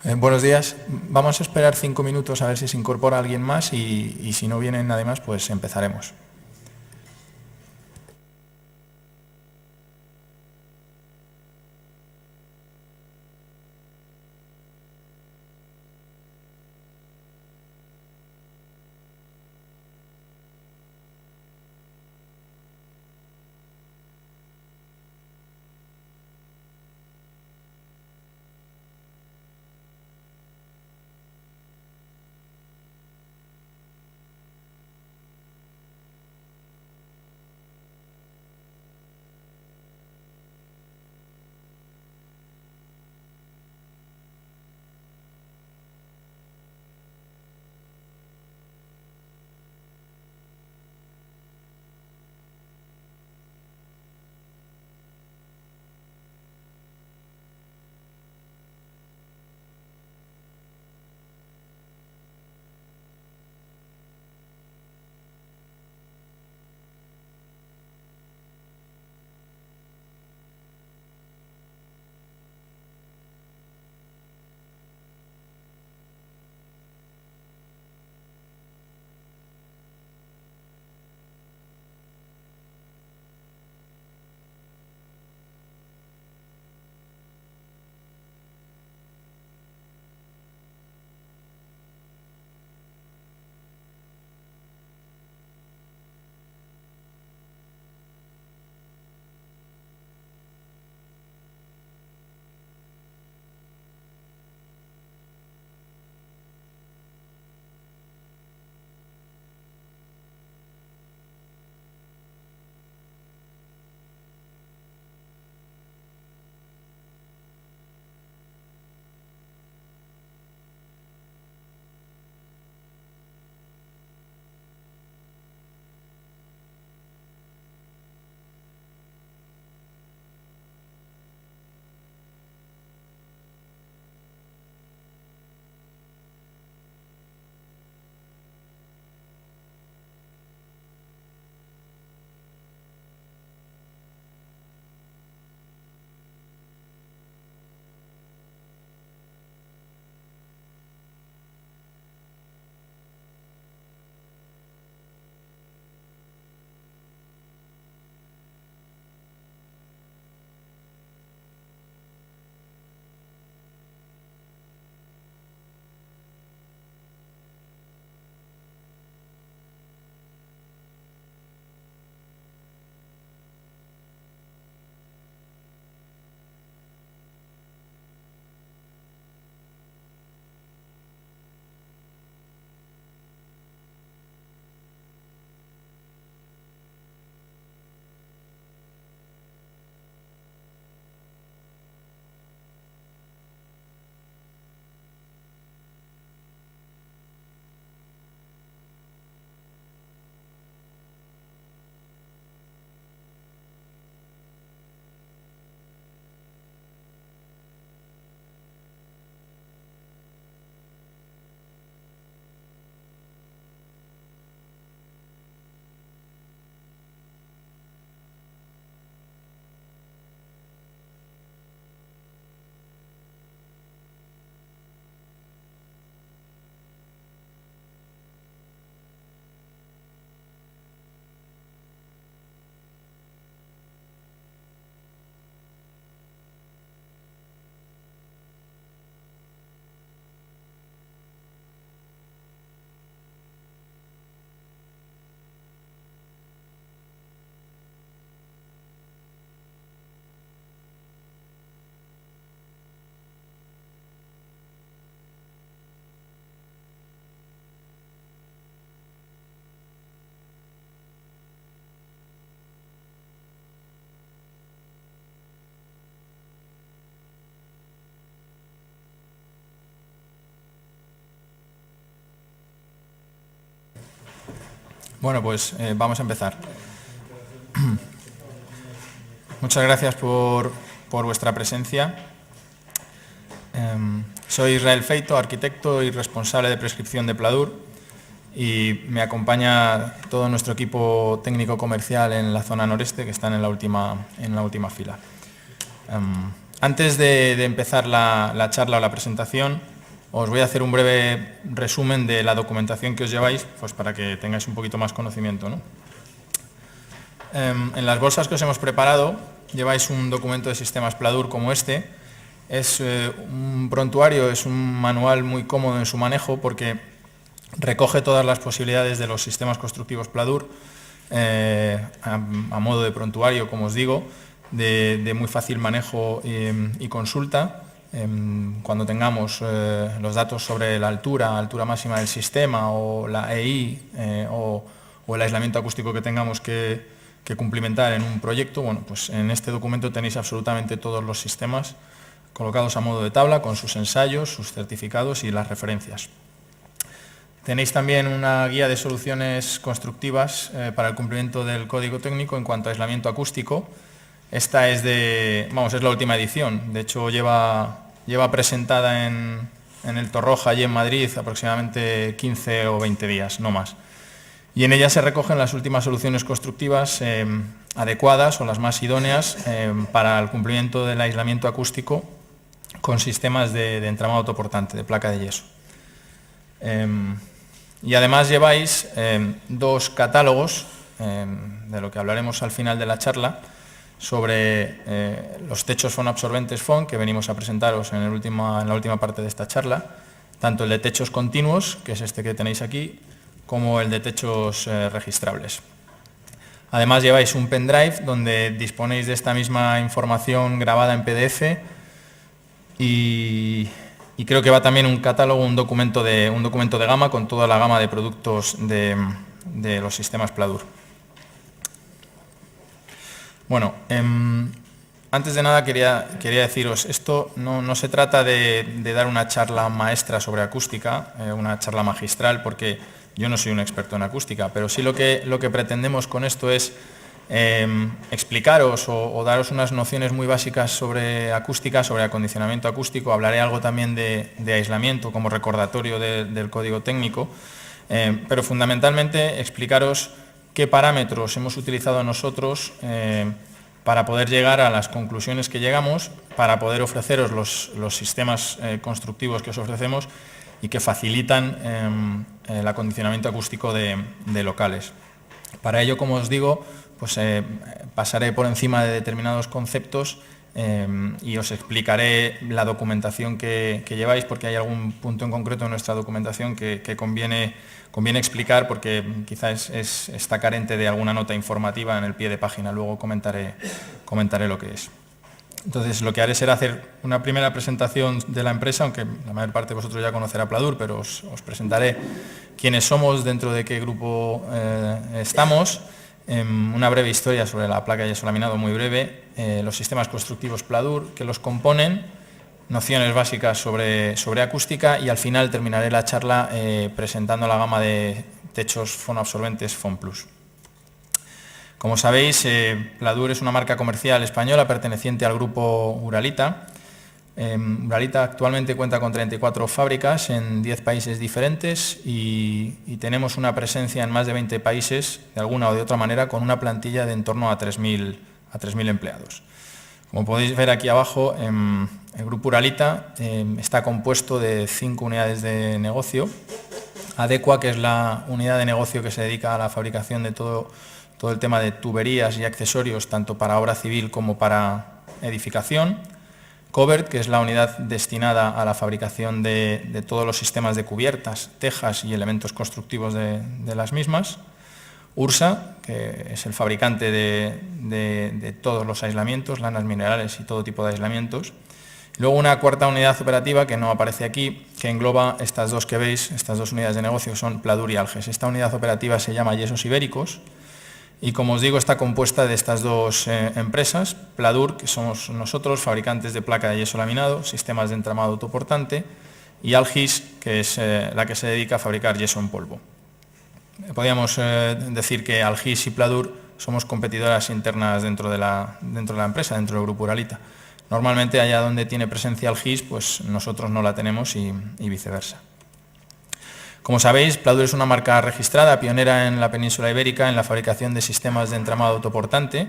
Buenos días. Vamos a esperar 5 minutos a ver si se incorpora alguien más y si no viene nadie más, pues empezaremos. Bueno, pues vamos a empezar. Muchas gracias por vuestra presencia. Soy Israel Feito, arquitecto y responsable de prescripción de Pladur, y me acompaña todo nuestro equipo técnico comercial en la zona noreste, que están en la última fila. Antes de empezar la charla o la presentación, os voy a hacer un breve resumen de la documentación que os lleváis, pues para que tengáis un poquito más conocimiento, ¿no? En las bolsas que os hemos preparado lleváis un documento de sistemas Pladur como este. Es un prontuario, es un manual muy cómodo en su manejo porque recoge todas las posibilidades de los sistemas constructivos Pladur a modo de prontuario, como os digo, de muy fácil manejo y consulta. Cuando tengamos los datos sobre la altura máxima del sistema o la EI o el aislamiento acústico que tengamos que cumplimentar en un proyecto, bueno, pues en este documento tenéis absolutamente todos los sistemas colocados a modo de tabla con sus ensayos, sus certificados y las referencias. Tenéis también una guía de soluciones constructivas para el cumplimiento del código técnico en cuanto a aislamiento acústico. Esta es es la última edición, de hecho lleva presentada en el Torroja, allí en Madrid, aproximadamente 15 o 20 días, no más. Y en ella se recogen las últimas soluciones constructivas adecuadas o las más idóneas para el cumplimiento del aislamiento acústico con sistemas de entramado autoportante, de placa de yeso. Y además lleváis dos catálogos, de lo que hablaremos al final de la charla, sobre los techos fonabsorbentes FON que venimos a presentaros en la última parte de esta charla, tanto el de techos continuos, que es este que tenéis aquí, como el de techos registrables. Además lleváis un pendrive donde disponéis de esta misma información grabada en PDF y creo que va también un catálogo, un documento de gama con toda la gama de productos de los sistemas Pladur. Bueno, antes de nada quería deciros, esto no se trata de dar una charla maestra sobre acústica, una charla magistral, porque yo no soy un experto en acústica, pero sí lo que pretendemos con esto es explicaros o daros unas nociones muy básicas sobre acústica, sobre acondicionamiento acústico. Hablaré algo también de aislamiento como recordatorio del código técnico, pero fundamentalmente explicaros qué parámetros hemos utilizado nosotros para poder llegar a las conclusiones que llegamos, para poder ofreceros los sistemas constructivos que os ofrecemos y que facilitan el acondicionamiento acústico de locales. Para ello, como os digo, pues pasaré por encima de determinados conceptos y os explicaré la documentación que lleváis, porque hay algún punto en concreto en nuestra documentación que conviene explicar, porque quizás está carente de alguna nota informativa en el pie de página. Luego comentaré lo que es. Entonces, lo que haré será hacer una primera presentación de la empresa, aunque la mayor parte de vosotros ya conocerá Pladur, pero os presentaré quiénes somos, dentro de qué grupo estamos, una breve historia sobre la placa de yeso laminado, muy breve, los sistemas constructivos Pladur que los componen, nociones básicas sobre acústica y al final terminaré la charla presentando la gama de techos fonoabsorbentes FON Plus. Como sabéis, Pladur es una marca comercial española perteneciente al grupo Uralita. Uralita actualmente cuenta con 34 fábricas en 10 países diferentes y tenemos una presencia en más de 20 países, de alguna o de otra manera, con una plantilla de en torno a 3.000 empleados. Como podéis ver aquí abajo, el grupo Uralita está compuesto de 5 unidades de negocio. Adecua, que es la unidad de negocio que se dedica a la fabricación de todo el tema de tuberías y accesorios, tanto para obra civil como para edificación. Covert, que es la unidad destinada a la fabricación de todos los sistemas de cubiertas, tejas y elementos constructivos de las mismas. Ursa, que es el fabricante de todos los aislamientos, lanas minerales y todo tipo de aislamientos. Luego una cuarta unidad operativa que no aparece aquí, que engloba estas dos que veis, estas dos unidades de negocio, son Pladur y Alges. Esta unidad operativa se llama Yesos Ibéricos y, como os digo, está compuesta de estas dos empresas. Pladur, que somos nosotros, fabricantes de placa de yeso laminado, sistemas de entramado autoportante, y Algis, que es la que se dedica a fabricar yeso en polvo. Podríamos decir que Algis y Pladur somos competidoras internas dentro de la empresa, dentro del grupo Uralita. Normalmente allá donde tiene presencia Algis, pues nosotros no la tenemos y viceversa. Como sabéis, Pladur es una marca registrada, pionera en la península ibérica en la fabricación de sistemas de entramado autoportante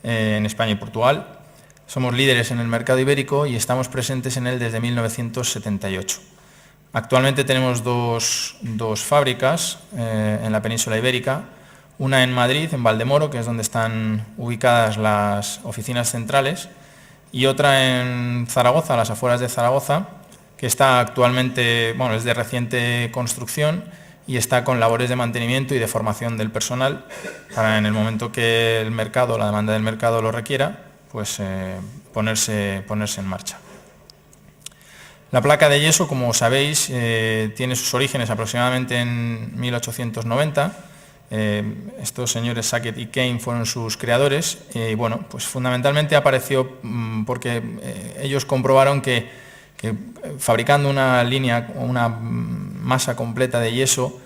en España y Portugal. Somos líderes en el mercado ibérico y estamos presentes en él desde 1978. Actualmente tenemos dos fábricas en la península ibérica, una en Madrid, en Valdemoro, que es donde están ubicadas las oficinas centrales, y otra en Zaragoza, a las afueras de Zaragoza, que está actualmente, bueno, es de reciente construcción y está con labores de mantenimiento y de formación del personal para, en el momento que el mercado, la demanda del mercado lo requiera, pues ponerse en marcha. La placa de yeso, como sabéis, tiene sus orígenes aproximadamente en 1890. Estos señores Sackett y Kane fueron sus creadores y bueno, pues fundamentalmente apareció porque ellos comprobaron que fabricando una línea, una masa completa de yeso,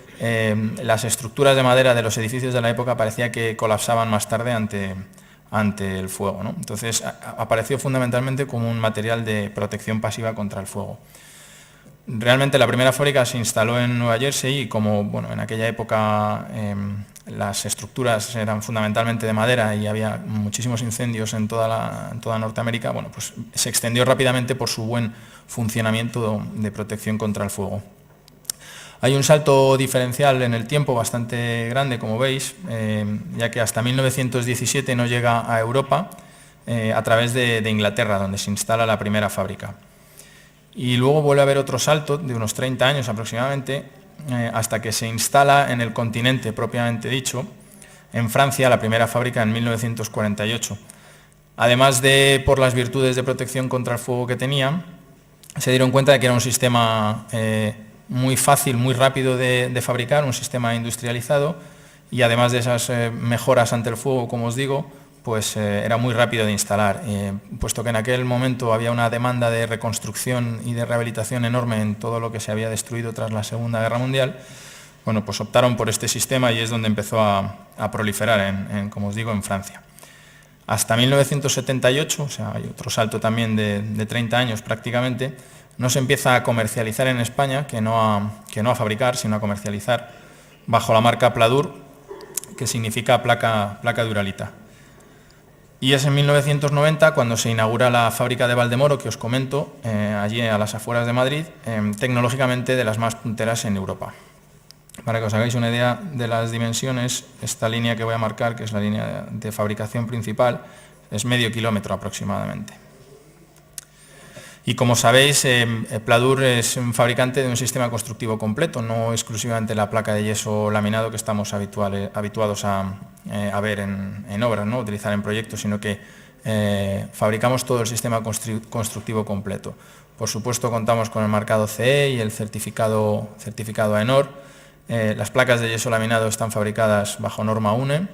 las estructuras de madera de los edificios de la época parecía que colapsaban más tarde ante el fuego, ¿no? Entonces apareció fundamentalmente como un material de protección pasiva contra el fuego. Realmente la primera fábrica se instaló en Nueva Jersey y como bueno, en aquella época las estructuras eran fundamentalmente de madera y había muchísimos incendios en toda Norteamérica, bueno, pues se extendió rápidamente por su buen funcionamiento de protección contra el fuego. Hay un salto diferencial en el tiempo bastante grande, como veis, ya que hasta 1917 no llega a Europa a través de Inglaterra, donde se instala la primera fábrica. Y luego vuelve a haber otro salto de unos 30 años aproximadamente, hasta que se instala en el continente propiamente dicho, en Francia, la primera fábrica en 1948. Además de por las virtudes de protección contra el fuego que tenía, se dieron cuenta de que era un sistema muy fácil, muy rápido de fabricar, un sistema industrializado, y además de esas mejoras ante el fuego, como os digo, pues era muy rápido de instalar, puesto que en aquel momento había una demanda de reconstrucción y de rehabilitación enorme en todo lo que se había destruido tras la Segunda Guerra Mundial. Bueno, pues optaron por este sistema y es donde empezó a proliferar, como os digo, en Francia. Hasta 1978, o sea, hay otro salto también de 30 años prácticamente, no se empieza a comercializar en España, que no a fabricar, sino a comercializar, bajo la marca Pladur, que significa placa Duralita. Y es en 1990 cuando se inaugura la fábrica de Valdemoro, que os comento, allí a las afueras de Madrid, tecnológicamente de las más punteras en Europa. Para que os hagáis una idea de las dimensiones, esta línea que voy a marcar, que es la línea de fabricación principal, es medio kilómetro aproximadamente. Y como sabéis, Pladur es un fabricante de un sistema constructivo completo, no exclusivamente la placa de yeso laminado que estamos habituados a ver en obras, ¿no? Utilizar en proyectos, sino que fabricamos todo el sistema constructivo completo. Por supuesto, contamos con el marcado CE y el certificado AENOR. Las placas de yeso laminado están fabricadas bajo norma UNE,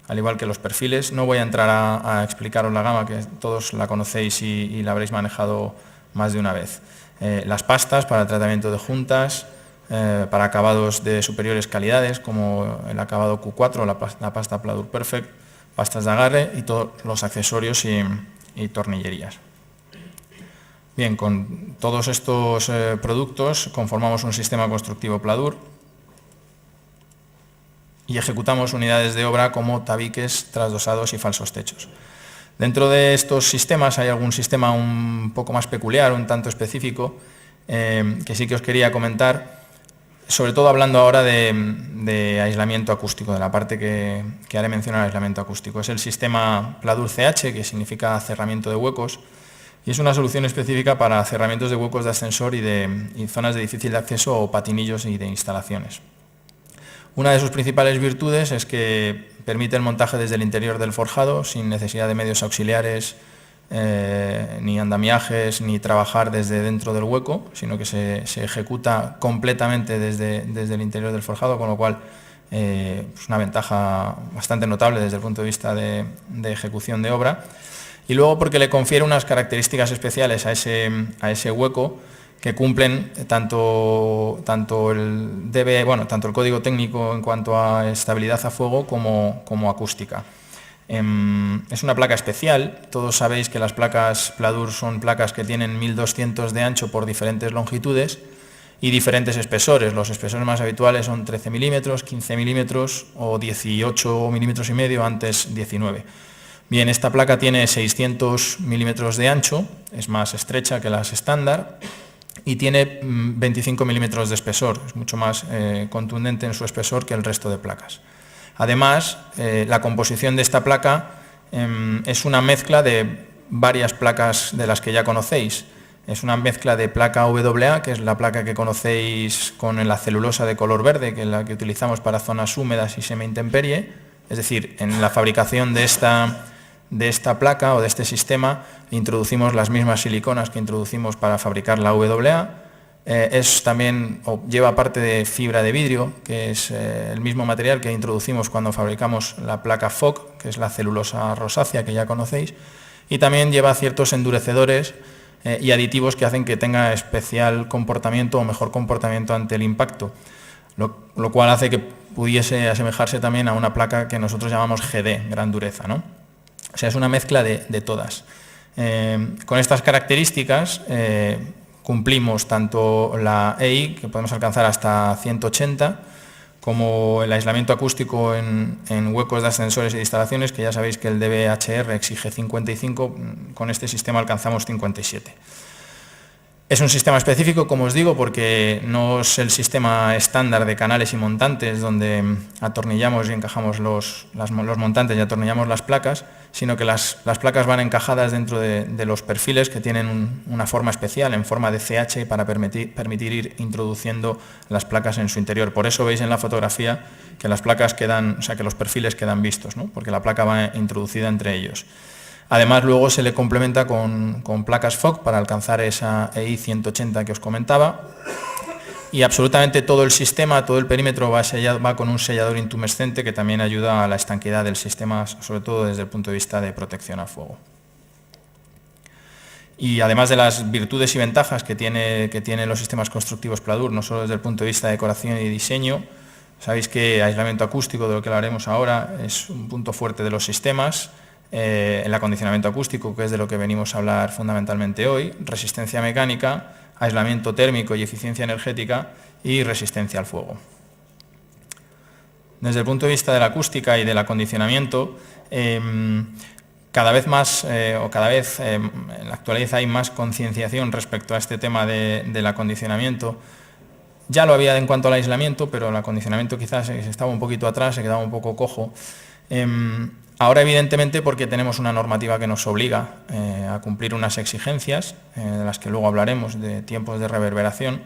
al igual que los perfiles. No voy a entrar a explicaros la gama, que todos la conocéis y la habréis manejado más de una vez. Las pastas para el tratamiento de juntas, para acabados de superiores calidades, como el acabado Q4, la pasta Pladur Perfect, pastas de agarre y todos los accesorios y tornillerías. Bien, con todos estos productos conformamos un sistema constructivo Pladur y ejecutamos unidades de obra como tabiques, trasdosados y falsos techos. Dentro de estos sistemas hay algún sistema un poco más peculiar, un tanto específico, que sí que os quería comentar, sobre todo hablando ahora de aislamiento acústico, de la parte que haré mencionar, aislamiento acústico. Es el sistema Pladur CH, que significa cerramiento de huecos, y es una solución específica para cerramientos de huecos de ascensor y zonas de difícil acceso o patinillos y de instalaciones. Una de sus principales virtudes es que permite el montaje desde el interior del forjado sin necesidad de medios auxiliares, ni andamiajes, ni trabajar desde dentro del hueco, sino que se ejecuta completamente desde el interior del forjado, con lo cual es una ventaja bastante notable desde el punto de vista de ejecución de obra. Y luego porque le confiere unas características especiales a ese hueco, que cumplen tanto el código técnico en cuanto a estabilidad a fuego como acústica. Es una placa especial. Todos sabéis que las placas Pladur son placas que tienen 1200 de ancho por diferentes longitudes y diferentes espesores. Los espesores más habituales son 13 milímetros, 15 milímetros o 18 milímetros y medio, antes 19. Bien, esta placa tiene 600 milímetros de ancho, es más estrecha que las estándar, y tiene 25 milímetros de espesor, es mucho más contundente en su espesor que el resto de placas. Además, la composición de esta placa es una mezcla de varias placas de las que ya conocéis. Es una mezcla de placa WA, que es la placa que conocéis con la celulosa de color verde, que es la que utilizamos para zonas húmedas y semi-intemperie. Es decir, en la fabricación de esta placa o de este sistema introducimos las mismas siliconas que introducimos para fabricar la WA. Lleva parte de fibra de vidrio, que es el mismo material que introducimos cuando fabricamos la placa FOC, que es la celulosa rosácea que ya conocéis, y también lleva ciertos endurecedores y aditivos que hacen que tenga especial comportamiento o mejor comportamiento ante el impacto, lo cual hace que pudiese asemejarse también a una placa que nosotros llamamos GD, gran dureza, ¿no? O sea, es una mezcla de todas. Con estas características cumplimos tanto la EI, que podemos alcanzar hasta 180, como el aislamiento acústico en huecos de ascensores y de instalaciones, que ya sabéis que el DBHR exige 55, con este sistema alcanzamos 57. Es un sistema específico, como os digo, porque no es el sistema estándar de canales y montantes donde atornillamos y encajamos los montantes y atornillamos las placas, sino que las placas van encajadas dentro de los perfiles que tienen una forma especial, en forma de CH, para permitir ir introduciendo las placas en su interior. Por eso veis en la fotografía que las placas quedan, o sea, que los perfiles quedan vistos, ¿no? Porque la placa va introducida entre ellos. Además, luego se le complementa con placas FOC para alcanzar esa EI 180 que os comentaba, y absolutamente todo el sistema, todo el perímetro va con un sellador intumescente que también ayuda a la estanquidad del sistema, sobre todo desde el punto de vista de protección al fuego. Y además de las virtudes y ventajas que tienen los sistemas constructivos Pladur, no solo desde el punto de vista de decoración y diseño, sabéis que aislamiento acústico, de lo que hablaremos ahora, es un punto fuerte de los sistemas. El acondicionamiento acústico, que es de lo que venimos a hablar fundamentalmente hoy, resistencia mecánica, aislamiento térmico y eficiencia energética, y resistencia al fuego. Desde el punto de vista de la acústica y del acondicionamiento, cada vez en la actualidad hay más concienciación respecto a este tema del acondicionamiento. Ya lo había en cuanto al aislamiento, pero el acondicionamiento quizás estaba un poquito atrás, se quedaba un poco cojo. Ahora, evidentemente, porque tenemos una normativa que nos obliga a cumplir unas exigencias, de las que luego hablaremos, de tiempos de reverberación,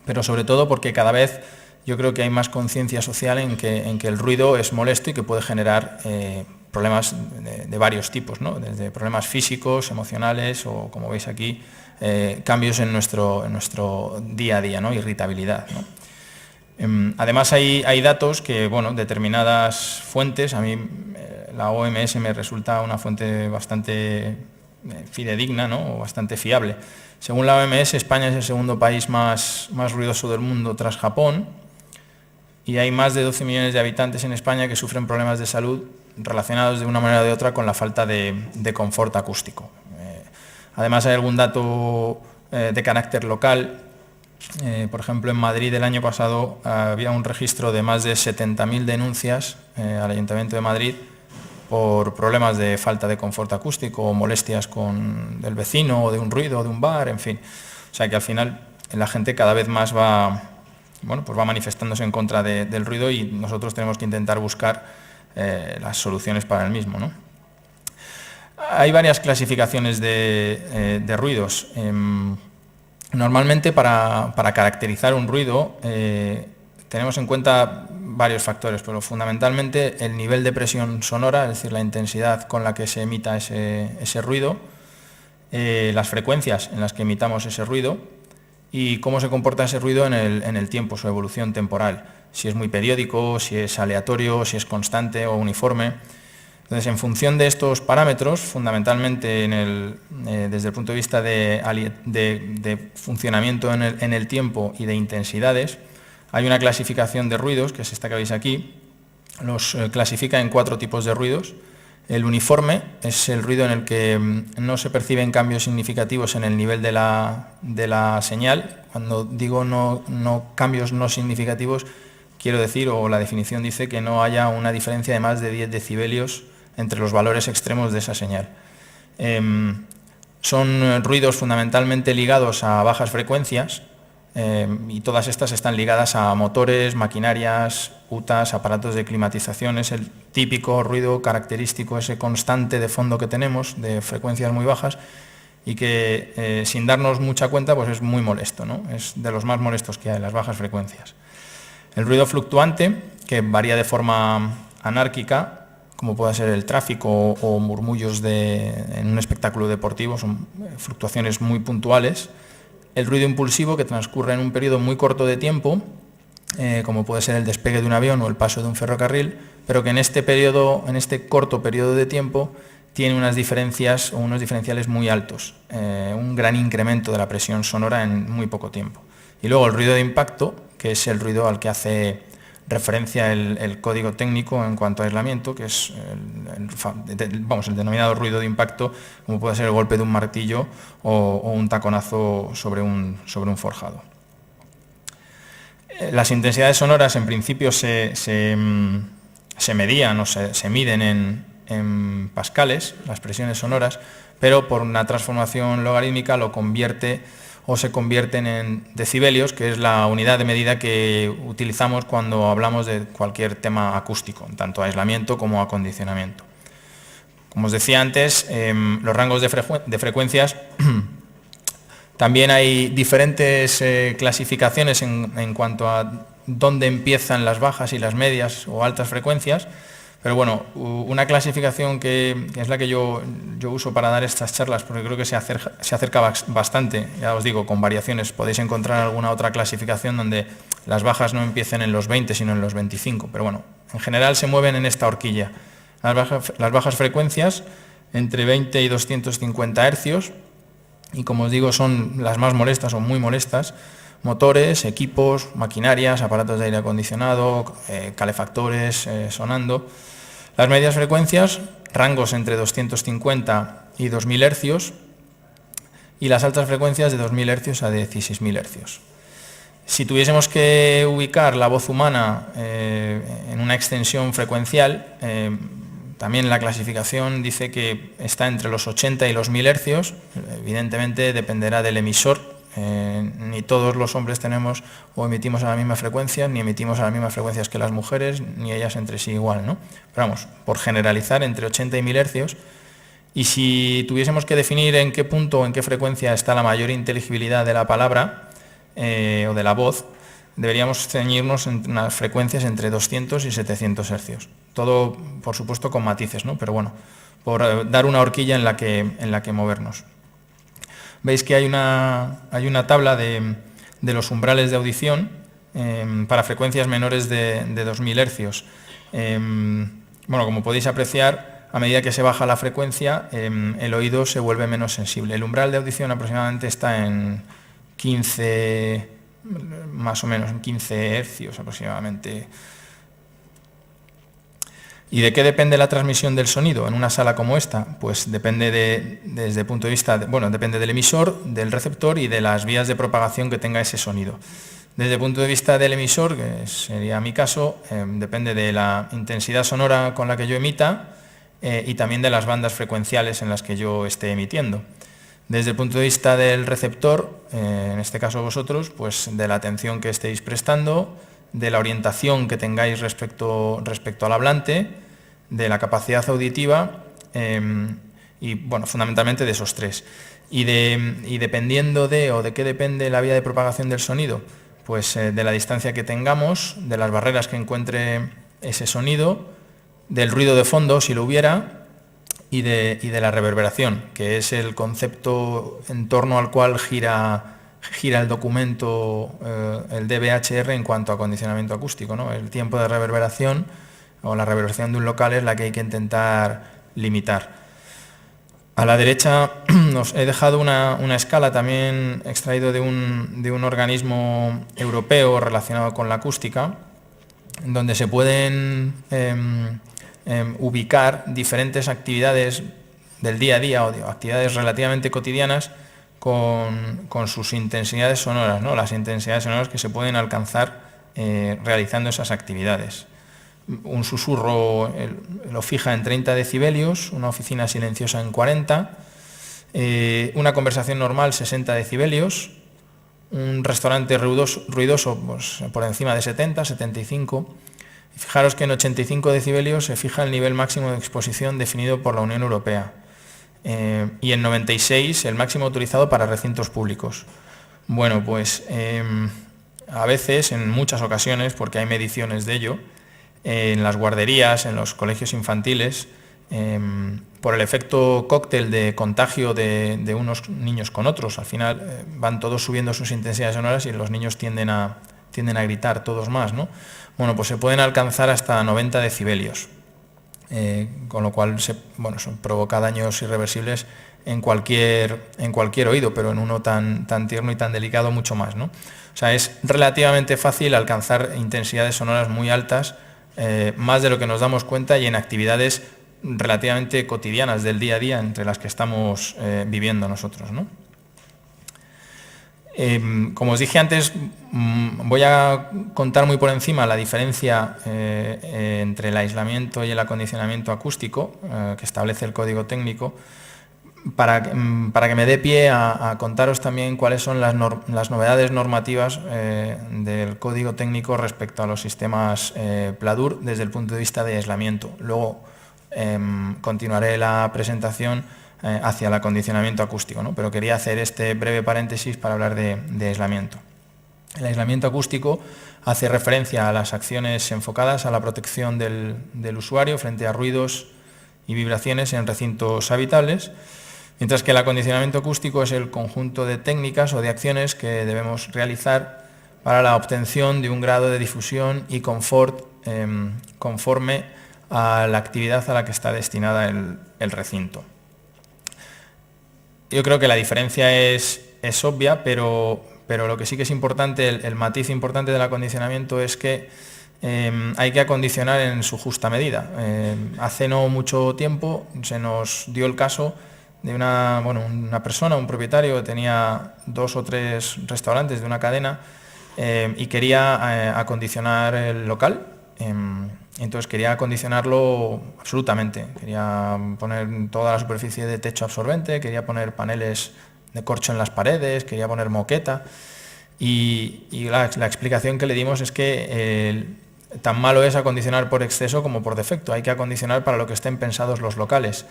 pero sobre todo porque cada vez yo creo que hay más conciencia social en que el ruido es molesto y que puede generar problemas de varios tipos, ¿no? Desde problemas físicos, emocionales o, como veis aquí, cambios en nuestro día a día, ¿no? Irritabilidad, ¿no? Además hay datos que, bueno, determinadas fuentes, a mí la OMS me resulta una fuente bastante fidedigna, ¿no? O bastante fiable. Según la OMS, España es el segundo país más ruidoso del mundo tras Japón, y hay más de 12 millones de habitantes en España que sufren problemas de salud relacionados de una manera o de otra con la falta de confort acústico. Además hay algún dato de carácter local. Por ejemplo, en Madrid el año pasado había un registro de más de 70.000 denuncias al Ayuntamiento de Madrid por problemas de falta de confort acústico o molestias del vecino o de un ruido o de un bar, en fin. O sea que al final la gente cada vez más va manifestándose en contra del ruido, y nosotros tenemos que intentar buscar las soluciones para el mismo, ¿no? Hay varias clasificaciones de ruidos. Normalmente para caracterizar un ruido tenemos en cuenta varios factores, pero fundamentalmente el nivel de presión sonora, es decir, la intensidad con la que se emita ese ruido, las frecuencias en las que emitamos ese ruido y cómo se comporta ese ruido en el tiempo, su evolución temporal, si es muy periódico, si es aleatorio, si es constante o uniforme. Entonces, en función de estos parámetros, fundamentalmente desde el punto de vista de funcionamiento en el tiempo y de intensidades, hay una clasificación de ruidos, que es esta que veis aquí. Los clasifica en 4 tipos de ruidos. El uniforme es el ruido en el que no se perciben cambios significativos en el nivel de la señal. Cuando digo cambios no significativos, quiero decir, o la definición dice, que no haya una diferencia de más de 10 decibelios entre los valores extremos de esa señal. Son ruidos fundamentalmente ligados a bajas frecuencias, y todas estas están ligadas a motores, maquinarias, UTAs, aparatos de climatización. Es el típico ruido característico, ese constante de fondo que tenemos, de frecuencias muy bajas, y que sin darnos mucha cuenta pues es muy molesto, ¿no? Es de los más molestos que hay, las bajas frecuencias. El ruido fluctuante, que varía de forma anárquica, como puede ser el tráfico o murmullos en un espectáculo deportivo, son fluctuaciones muy puntuales. El ruido impulsivo, que transcurre en un periodo muy corto de tiempo, como puede ser el despegue de un avión o el paso de un ferrocarril, pero que en este corto periodo de tiempo, tiene unas diferencias o unos diferenciales muy altos, un gran incremento de la presión sonora en muy poco tiempo. Y luego el ruido de impacto, que es el ruido al que hace referencia el código técnico en cuanto a aislamiento, que es el denominado ruido de impacto, como puede ser el golpe de un martillo o un taconazo sobre un forjado. Las intensidades sonoras en principio se medían o se miden en pascales, las presiones sonoras, pero por una transformación logarítmica se convierten en decibelios, que es la unidad de medida que utilizamos cuando hablamos de cualquier tema acústico, tanto aislamiento como acondicionamiento. Como os decía antes, los rangos de frecuencias, también hay diferentes clasificaciones en cuanto a dónde empiezan las bajas y las medias o altas frecuencias. Pero bueno, una clasificación que es la que yo uso para dar estas charlas, porque creo que se acerca bastante, ya os digo, con variaciones. Podéis encontrar alguna otra clasificación donde las bajas no empiecen en los 20, sino en los 25. Pero bueno, en general se mueven en esta horquilla. Las bajas frecuencias entre 20 y 250 hercios, y como os digo, son las más molestas o muy molestas. Motores, equipos, maquinarias, aparatos de aire acondicionado, calefactores sonando. Las medias frecuencias, rangos entre 250 y 2000 hercios, y las altas frecuencias de 2000 hercios a 16.000 hercios. Si tuviésemos que ubicar la voz humana en una extensión frecuencial, también la clasificación dice que está entre los 80 y los 1000 hercios. Evidentemente dependerá del emisor. Ni todos los hombres tenemos o emitimos a la misma frecuencia, ni emitimos a las mismas frecuencias que las mujeres, ni ellas entre sí igual, ¿no? Pero vamos, por generalizar, entre 80 y 1000 hercios. Y si tuviésemos que definir en qué punto o en qué frecuencia está la mayor inteligibilidad de la palabra o de la voz, deberíamos ceñirnos en unas frecuencias entre 200 y 700 hercios. Todo, por supuesto, con matices, ¿no? Pero bueno, por dar una horquilla en la que movernos. Veis que hay una tabla de los umbrales de audición para frecuencias menores de 2000 hercios. Bueno, como podéis apreciar, a medida que se baja la frecuencia, el oído se vuelve menos sensible. El umbral de audición aproximadamente está en 15, más o menos, en 15 hercios aproximadamente. ¿Y de qué depende la transmisión del sonido en una sala como esta? Pues depende desde el punto de vista, depende del emisor, del receptor y de las vías de propagación que tenga ese sonido. Desde el punto de vista del emisor, que sería mi caso, depende de la intensidad sonora con la que yo emita y también de las bandas frecuenciales en las que yo esté emitiendo. Desde el punto de vista del receptor, en este caso vosotros, pues de la atención que estéis prestando, de la orientación que tengáis respecto al hablante, de la capacidad auditiva y, bueno, fundamentalmente de esos tres. Y dependiendo de qué depende la vía de propagación del sonido, pues de la distancia que tengamos, de las barreras que encuentre ese sonido, del ruido de fondo, si lo hubiera, y de la reverberación, que es el concepto en torno al cual gira el documento, el DBHR, en cuanto a acondicionamiento acústico, ¿no? El tiempo de reverberación o la reverberación de un local es la que hay que intentar limitar. A la derecha os he dejado una escala también extraído de un organismo europeo relacionado con la acústica, donde se pueden ubicar diferentes actividades del día a día o actividades relativamente cotidianas con sus intensidades sonoras, ¿no? Las intensidades sonoras que se pueden alcanzar realizando esas actividades. un susurro lo fija en 30 decibelios, una oficina silenciosa en 40, una conversación normal 60 decibelios, un restaurante ruidoso pues, por encima de 70, 75. Y fijaros que en 85 decibelios se fija el nivel máximo de exposición definido por la Unión Europea. Y en 96 el máximo autorizado para recintos públicos. Bueno, pues a veces, en muchas ocasiones, porque hay mediciones de ello, en las guarderías, en los colegios infantiles, por el efecto cóctel de contagio de unos niños con otros, al final van todos subiendo sus intensidades sonoras y los niños tienden a gritar todos más, ¿no? Bueno, pues se pueden alcanzar hasta 90 decibelios, con lo cual provoca daños irreversibles en cualquier oído, pero en uno tan tierno y tan delicado mucho más, ¿no? O sea, es relativamente fácil alcanzar intensidades sonoras muy altas, más de lo que nos damos cuenta, y en actividades relativamente cotidianas del día a día entre las que estamos viviendo nosotros, ¿no? Como os dije antes, voy a contar muy por encima la diferencia entre el aislamiento y el acondicionamiento acústico que establece el código técnico, para que me dé pie a contaros también cuáles son las novedades normativas del código técnico respecto a los sistemas Pladur desde el punto de vista de aislamiento. Luego continuaré la presentación hacia el acondicionamiento acústico, ¿no? Pero quería hacer este breve paréntesis para hablar de aislamiento. El aislamiento acústico hace referencia a las acciones enfocadas a la protección del usuario frente a ruidos y vibraciones en recintos habitables, mientras que el acondicionamiento acústico es el conjunto de técnicas o de acciones que debemos realizar para la obtención de un grado de difusión y confort conforme a la actividad a la que está destinada el recinto. Yo creo que la diferencia es obvia, pero lo que sí que es importante, el matiz importante del acondicionamiento es que hay que acondicionar en su justa medida. Hace no mucho tiempo se nos dio el caso de una persona, un propietario, que tenía 2 o 3 restaurantes de una cadena y quería acondicionar el local. Entonces quería acondicionarlo absolutamente, quería poner toda la superficie de techo absorbente, quería poner paneles de corcho en las paredes, quería poner moqueta, y la explicación que le dimos es que tan malo es acondicionar por exceso como por defecto. Hay que acondicionar para lo que estén pensados los locales.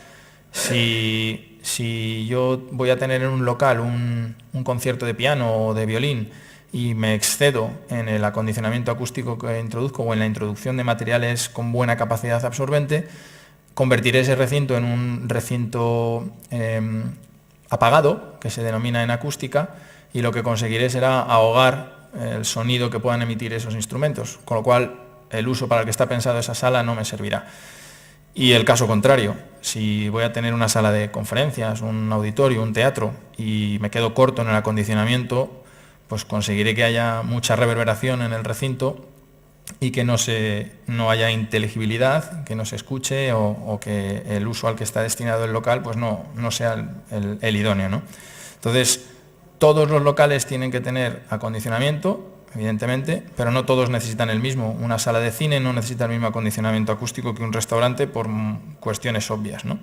Si yo voy a tener en un local un concierto de piano o de violín y me excedo en el acondicionamiento acústico que introduzco o en la introducción de materiales con buena capacidad absorbente, convertiré ese recinto en un recinto apagado, que se denomina en acústica, y lo que conseguiré será ahogar el sonido que puedan emitir esos instrumentos, con lo cual el uso para el que está pensado esa sala no me servirá. Y el caso contrario, si voy a tener una sala de conferencias, un auditorio, un teatro, y me quedo corto en el acondicionamiento, pues conseguiré que haya mucha reverberación en el recinto y que no haya inteligibilidad, que no se escuche, o que el uso al que está destinado el local pues no sea el idóneo, ¿no? Entonces, todos los locales tienen que tener acondicionamiento, evidentemente, pero no todos necesitan el mismo. Una sala de cine no necesita el mismo acondicionamiento acústico que un restaurante por cuestiones obvias, ¿no?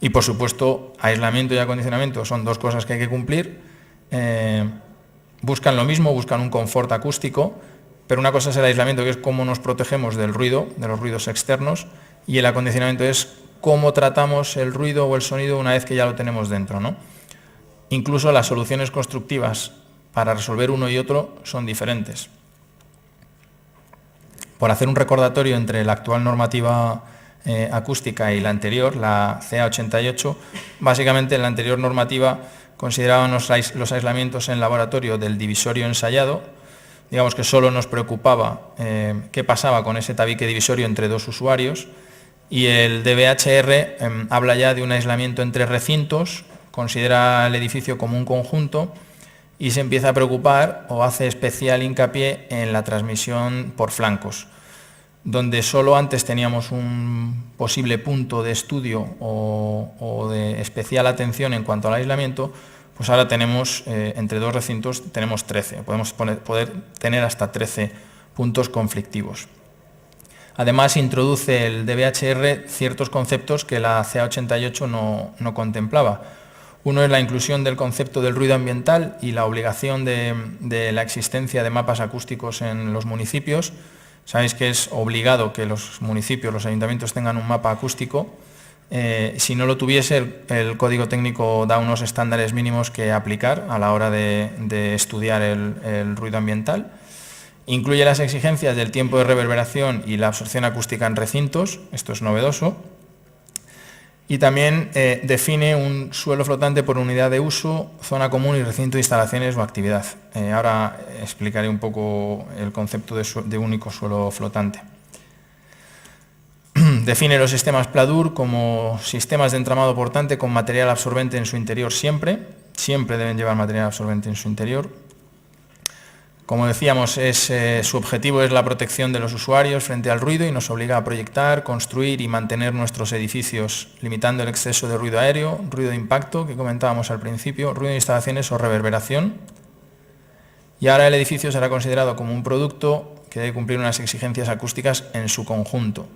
Y por supuesto, aislamiento y acondicionamiento son 2 cosas que hay que cumplir. Buscan lo mismo, buscan un confort acústico, pero una cosa es el aislamiento, que es cómo nos protegemos del ruido, de los ruidos externos, y el acondicionamiento es cómo tratamos el ruido o el sonido una vez que ya lo tenemos dentro, ¿no? Incluso las soluciones constructivas para resolver uno y otro son diferentes. Por hacer un recordatorio entre la actual normativa acústica y la anterior, la CA88, básicamente en la anterior normativa consideraban los aislamientos en laboratorio del divisorio ensayado. Digamos que solo nos preocupaba qué pasaba con ese tabique divisorio entre 2 usuarios, y el DBHR habla ya de un aislamiento entre recintos, considera el edificio como un conjunto y se empieza a preocupar o hace especial hincapié en la transmisión por flancos, donde solo antes teníamos un posible punto de estudio o de especial atención en cuanto al aislamiento, pues ahora tenemos, entre 2 recintos, tenemos 13, poder tener hasta 13 puntos conflictivos. Además, introduce el DBHR ciertos conceptos que la CA88 no contemplaba. Uno es la inclusión del concepto del ruido ambiental y la obligación de la existencia de mapas acústicos en los municipios. Sabéis que es obligado que los municipios, los ayuntamientos tengan un mapa acústico. Si no lo tuviese, el Código Técnico da unos estándares mínimos que aplicar a la hora de estudiar el ruido ambiental. Incluye las exigencias del tiempo de reverberación y la absorción acústica en recintos, esto es novedoso. Y también define un suelo flotante por unidad de uso, zona común y recinto de instalaciones o actividad. Ahora explicaré un poco el concepto de único suelo flotante. Define los sistemas Pladur como sistemas de entramado portante con material absorbente en su interior siempre deben llevar material absorbente en su interior. Como decíamos, su objetivo es la protección de los usuarios frente al ruido y nos obliga a proyectar, construir y mantener nuestros edificios, limitando el exceso de ruido aéreo, ruido de impacto, que comentábamos al principio, ruido de instalaciones o reverberación. Y ahora el edificio será considerado como un producto que debe cumplir unas exigencias acústicas en su conjunto.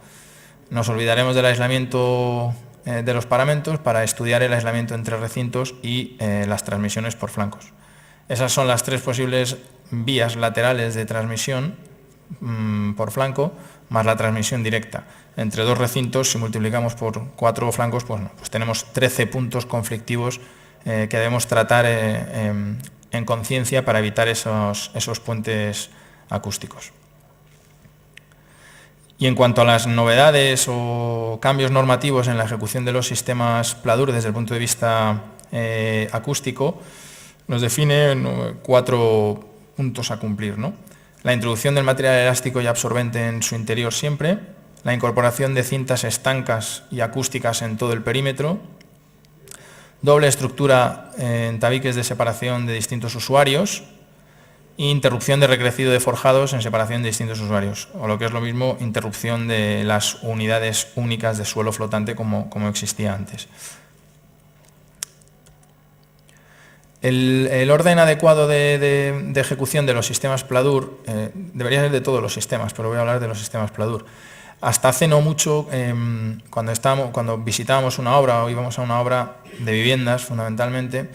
Nos olvidaremos del aislamiento de los paramentos para estudiar el aislamiento entre recintos y las transmisiones por flancos. Esas son las tres posibles vías laterales de transmisión por flanco, más la transmisión directa. Entre dos recintos, si multiplicamos por 4 flancos, pues tenemos 13 puntos conflictivos que debemos tratar en conciencia para evitar esos puentes acústicos. Y en cuanto a las novedades o cambios normativos en la ejecución de los sistemas Pladur desde el punto de vista acústico, nos define 4 puntos a cumplir, ¿no? La introducción del material elástico y absorbente en su interior siempre, la incorporación de cintas estancas y acústicas en todo el perímetro, doble estructura en tabiques de separación de distintos usuarios, e interrupción de recrecido de forjados en separación de distintos usuarios, o lo que es lo mismo, interrupción de las unidades únicas de suelo flotante como existía antes. El orden adecuado de ejecución de los sistemas Pladur debería ser de todos los sistemas, pero voy a hablar de los sistemas Pladur. Hasta hace no mucho, cuando visitábamos una obra o íbamos a una obra de viviendas, fundamentalmente,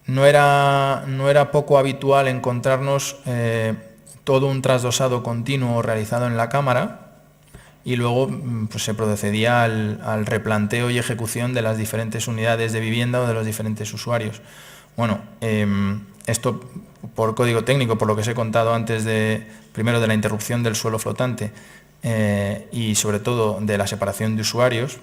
no era poco habitual encontrarnos todo un trasdosado continuo realizado en la cámara y luego pues, se procedía al replanteo y ejecución de las diferentes unidades de vivienda o de los diferentes usuarios. Bueno, esto por código técnico, por lo que os he contado antes primero de la interrupción del suelo flotante y sobre todo de la separación de usuarios,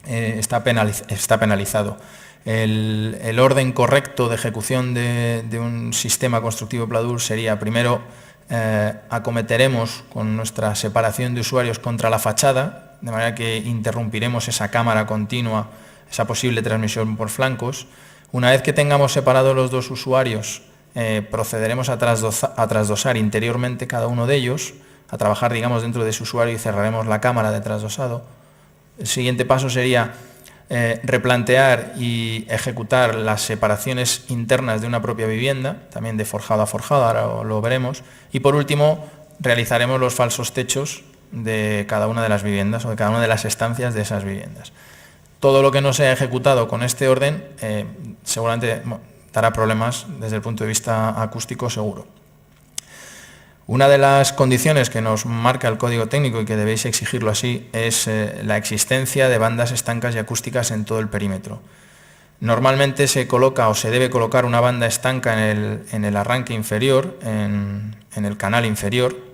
está penalizado. El orden correcto de ejecución de un sistema constructivo Pladur sería, primero, acometeremos con nuestra separación de usuarios contra la fachada, de manera que interrumpiremos esa cámara continua, esa posible transmisión por flancos. Una vez que tengamos separados los dos usuarios, procederemos a trasdosar interiormente cada uno de ellos, a trabajar, digamos, dentro de su usuario y cerraremos la cámara de trasdosado. El siguiente paso sería replantear y ejecutar las separaciones internas de una propia vivienda, también de forjado a forjado, ahora lo veremos. Y por último, realizaremos los falsos techos de cada una de las viviendas o de cada una de las estancias de esas viviendas. Todo lo que no sea ejecutado con este orden seguramente dará problemas desde el punto de vista acústico seguro. Una de las condiciones que nos marca el código técnico y que debéis exigirlo así es la existencia de bandas estancas y acústicas en todo el perímetro. Normalmente se coloca o se debe colocar una banda estanca en el arranque inferior, en el canal inferior,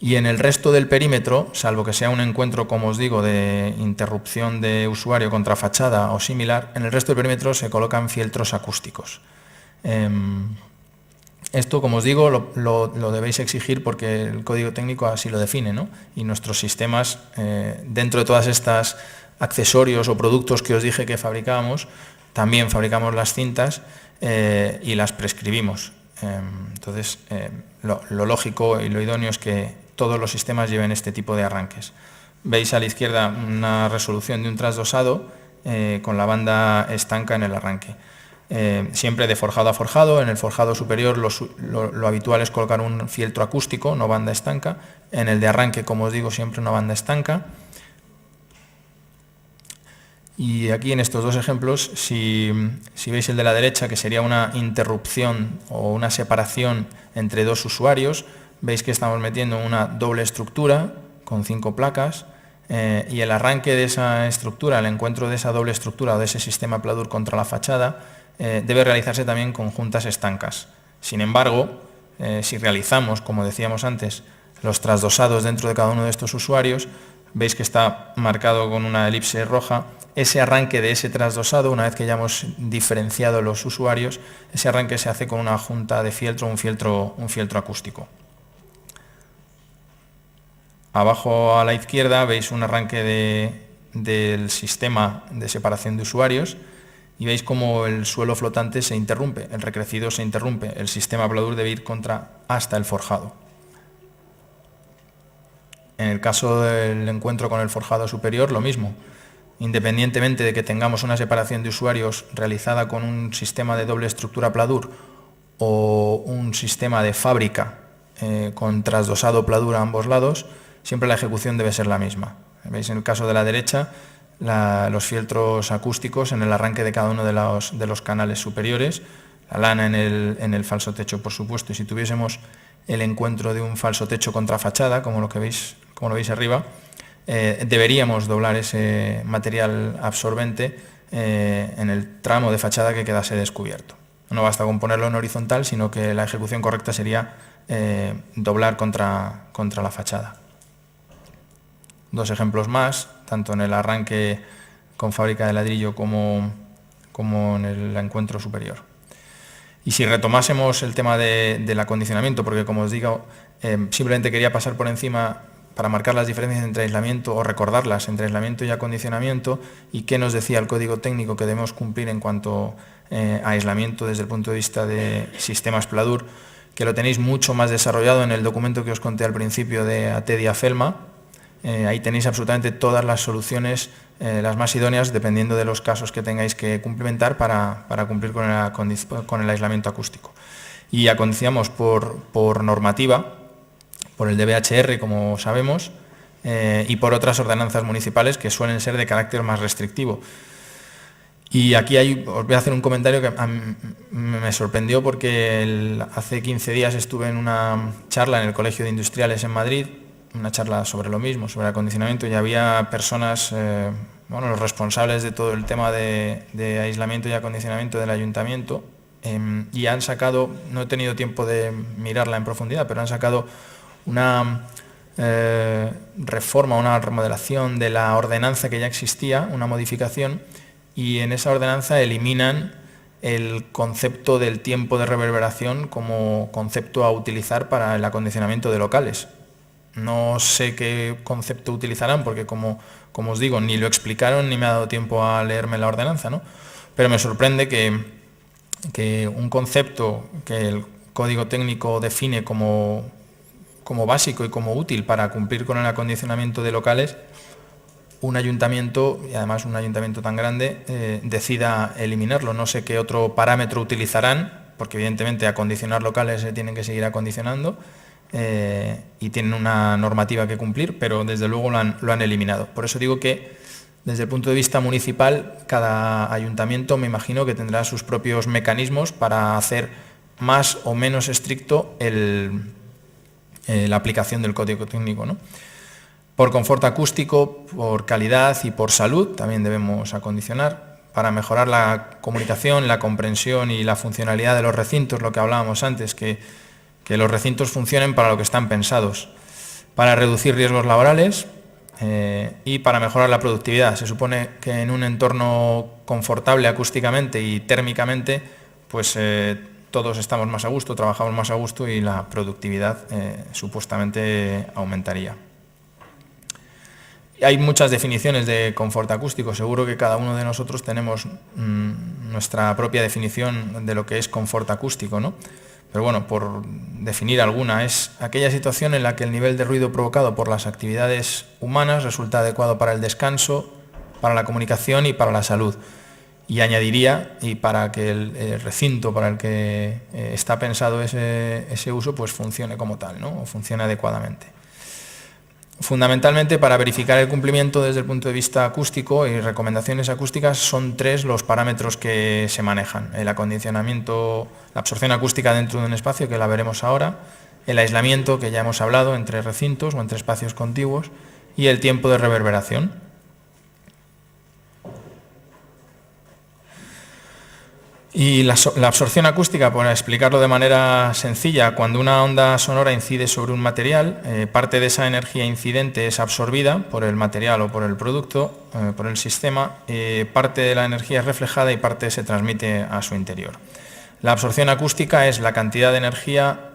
y en el resto del perímetro, salvo que sea un encuentro, como os digo, de interrupción de usuario contra fachada o similar, en el resto del perímetro se colocan fieltros acústicos. Esto, como os digo, lo debéis exigir porque el código técnico así lo define, ¿no? Y nuestros sistemas, dentro de todas estas accesorios o productos que os dije que fabricábamos, también fabricamos las cintas y las prescribimos. Entonces, lo lógico y lo idóneo es que todos los sistemas lleven este tipo de arranques. Veis a la izquierda una resolución de un trasdosado con la banda estanca en el arranque. siempre de forjado a forjado. En el forjado superior lo habitual es colocar un fieltro acústico, no banda estanca. En el de arranque, como os digo, siempre una banda estanca. Y aquí en estos dos ejemplos, si veis el de la derecha, que sería una interrupción o una separación entre dos usuarios, veis que estamos metiendo una doble estructura con 5 placas, y el arranque de esa estructura, el encuentro de esa doble estructura o de ese sistema Pladur contra la fachada, debe realizarse también con juntas estancas. Sin embargo, si realizamos, como decíamos antes, los trasdosados dentro de cada uno de estos usuarios, veis que está marcado con una elipse roja. Ese arranque de ese trasdosado, una vez que ya hemos diferenciado los usuarios, ese arranque se hace con una junta de fieltro, un fieltro acústico. Abajo a la izquierda veis un arranque del sistema de separación de usuarios y veis cómo el suelo flotante se interrumpe, el recrecido se interrumpe, el sistema Pladur debe ir hasta el forjado. En el caso del encuentro con el forjado superior, lo mismo. Independientemente de que tengamos una separación de usuarios realizada con un sistema de doble estructura Pladur o un sistema de fábrica con trasdosado Pladur a ambos lados, siempre la ejecución debe ser la misma. ¿Veis? En el caso de la derecha, los fieltros acústicos en el arranque de cada uno de los canales superiores, la lana en el falso techo, por supuesto, y si tuviésemos el encuentro de un falso techo contra fachada, como lo veis arriba, deberíamos doblar ese material absorbente en el tramo de fachada que quedase descubierto. No basta con ponerlo en horizontal, sino que la ejecución correcta sería doblar contra la fachada. Dos ejemplos más, tanto en el arranque con fábrica de ladrillo como en el encuentro superior. Y si retomásemos el tema del acondicionamiento, porque como os digo, simplemente quería pasar por encima para marcar las diferencias entre aislamiento o recordarlas entre aislamiento y acondicionamiento y qué nos decía el código técnico que debemos cumplir en cuanto a aislamiento desde el punto de vista de sistemas Pladur, que lo tenéis mucho más desarrollado en el documento que os conté al principio de ATEDIA-FELMA. Ahí tenéis absolutamente todas las soluciones, las más idóneas, dependiendo de los casos que tengáis que cumplimentar para cumplir con el aislamiento acústico. Y acondicionamos por normativa, por el DBHR, como sabemos, y por otras ordenanzas municipales que suelen ser de carácter más restrictivo. Y aquí os voy a hacer un comentario que me sorprendió porque hace 15 días estuve en una charla en el Colegio de Industriales en Madrid, una charla sobre lo mismo, sobre acondicionamiento, y había personas, los responsables de todo el tema de aislamiento y acondicionamiento del ayuntamiento, y han sacado, no he tenido tiempo de mirarla en profundidad, pero han sacado una reforma, una remodelación de la ordenanza que ya existía, una modificación, y en esa ordenanza eliminan el concepto del tiempo de reverberación como concepto a utilizar para el acondicionamiento de locales. No sé qué concepto utilizarán porque, como os digo, ni lo explicaron ni me ha dado tiempo a leerme la ordenanza, ¿no? Pero me sorprende que un concepto que el código técnico define como básico y como útil para cumplir con el acondicionamiento de locales, un ayuntamiento, y además un ayuntamiento tan grande, decida eliminarlo. No sé qué otro parámetro utilizarán, porque evidentemente acondicionar locales se tienen que seguir acondicionando y tienen una normativa que cumplir, pero desde luego lo han eliminado. Por eso digo que desde el punto de vista municipal, cada ayuntamiento me imagino que tendrá sus propios mecanismos para hacer más o menos estricto la aplicación del código técnico, ¿no? Por confort acústico, por calidad y por salud también debemos acondicionar para mejorar la comunicación, la comprensión y la funcionalidad de los recintos, lo que hablábamos antes, que los recintos funcionen para lo que están pensados, para reducir riesgos laborales y para mejorar la productividad. Se supone que en un entorno confortable acústicamente y térmicamente, pues todos estamos más a gusto, trabajamos más a gusto y la productividad supuestamente aumentaría. Hay muchas definiciones de confort acústico, seguro que cada uno de nosotros tenemos nuestra propia definición de lo que es confort acústico, ¿no? Pero bueno, por definir alguna, es aquella situación en la que el nivel de ruido provocado por las actividades humanas resulta adecuado para el descanso, para la comunicación y para la salud. y añadiría, y para que el recinto para el que está pensado ese uso, pues funcione como tal, ¿no? O funcione adecuadamente. Fundamentalmente, para verificar el cumplimiento desde el punto de vista acústico y recomendaciones acústicas, son 3 los parámetros que se manejan: el acondicionamiento, la absorción acústica dentro de un espacio, que la veremos ahora, el aislamiento, que ya hemos hablado, entre recintos o entre espacios contiguos, y el tiempo de reverberación. Y la absorción acústica, por explicarlo de manera sencilla, cuando una onda sonora incide sobre un material, parte de esa energía incidente es absorbida por el material o por el producto, por el sistema, parte de la energía es reflejada y parte se transmite a su interior. La absorción acústica es la cantidad de energía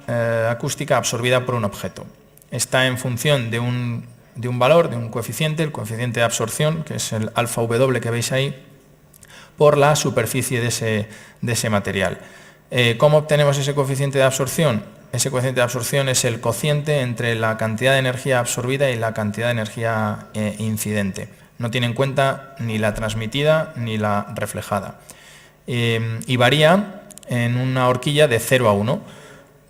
acústica absorbida por un objeto. Está en función de un valor, de un coeficiente, el coeficiente de absorción, que es el alfa W que veis ahí, por la superficie de ese material. ¿Cómo obtenemos ese coeficiente de absorción? Ese coeficiente de absorción es el cociente entre la cantidad de energía absorbida y la cantidad de energía incidente. No tiene en cuenta ni la transmitida ni la reflejada. Y varía en una horquilla de 0 a 1.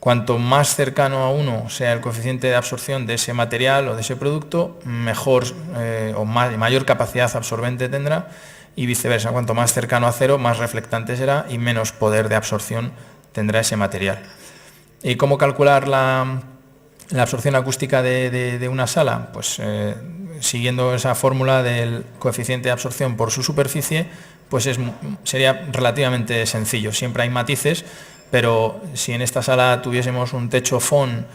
Cuanto más cercano a 1 sea el coeficiente de absorción de ese material o de ese producto, mejor o mayor capacidad absorbente tendrá, y viceversa. Cuanto más cercano a 0, más reflectante será y menos poder de absorción tendrá ese material. ¿Y cómo calcular la absorción acústica de una sala? Pues siguiendo esa fórmula del coeficiente de absorción por su superficie, pues sería relativamente sencillo. Siempre hay matices, pero si en esta sala tuviésemos un techo FON,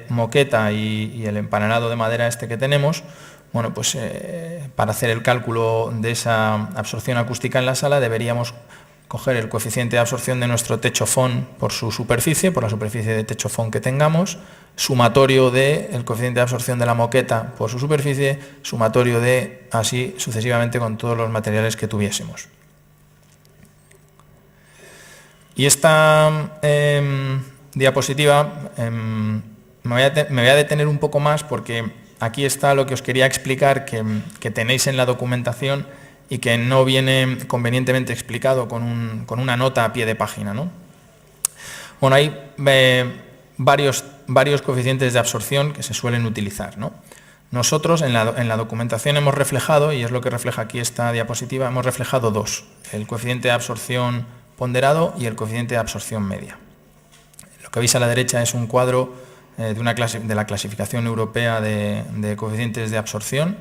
moqueta y el empanelado de madera que tenemos, bueno, pues para hacer el cálculo de esa absorción acústica en la sala deberíamos coger el coeficiente de absorción de nuestro techo FON por su superficie, por la superficie de techo FON que tengamos, sumatorio del coeficiente de absorción de la moqueta por su superficie, sumatorio de así sucesivamente con todos los materiales que tuviésemos. Y esta diapositiva me voy a detener un poco más porque aquí está lo que os quería explicar, que tenéis en la documentación y que no viene convenientemente explicado con una nota a pie de página, ¿no? Bueno, hay varios coeficientes de absorción que se suelen utilizar, ¿no? Nosotros en la documentación hemos reflejado, y es lo que refleja aquí esta diapositiva, hemos reflejado 2, el coeficiente de absorción ponderado y el coeficiente de absorción media. Lo que veis a la derecha es un cuadro de la clasificación europea de coeficientes de absorción,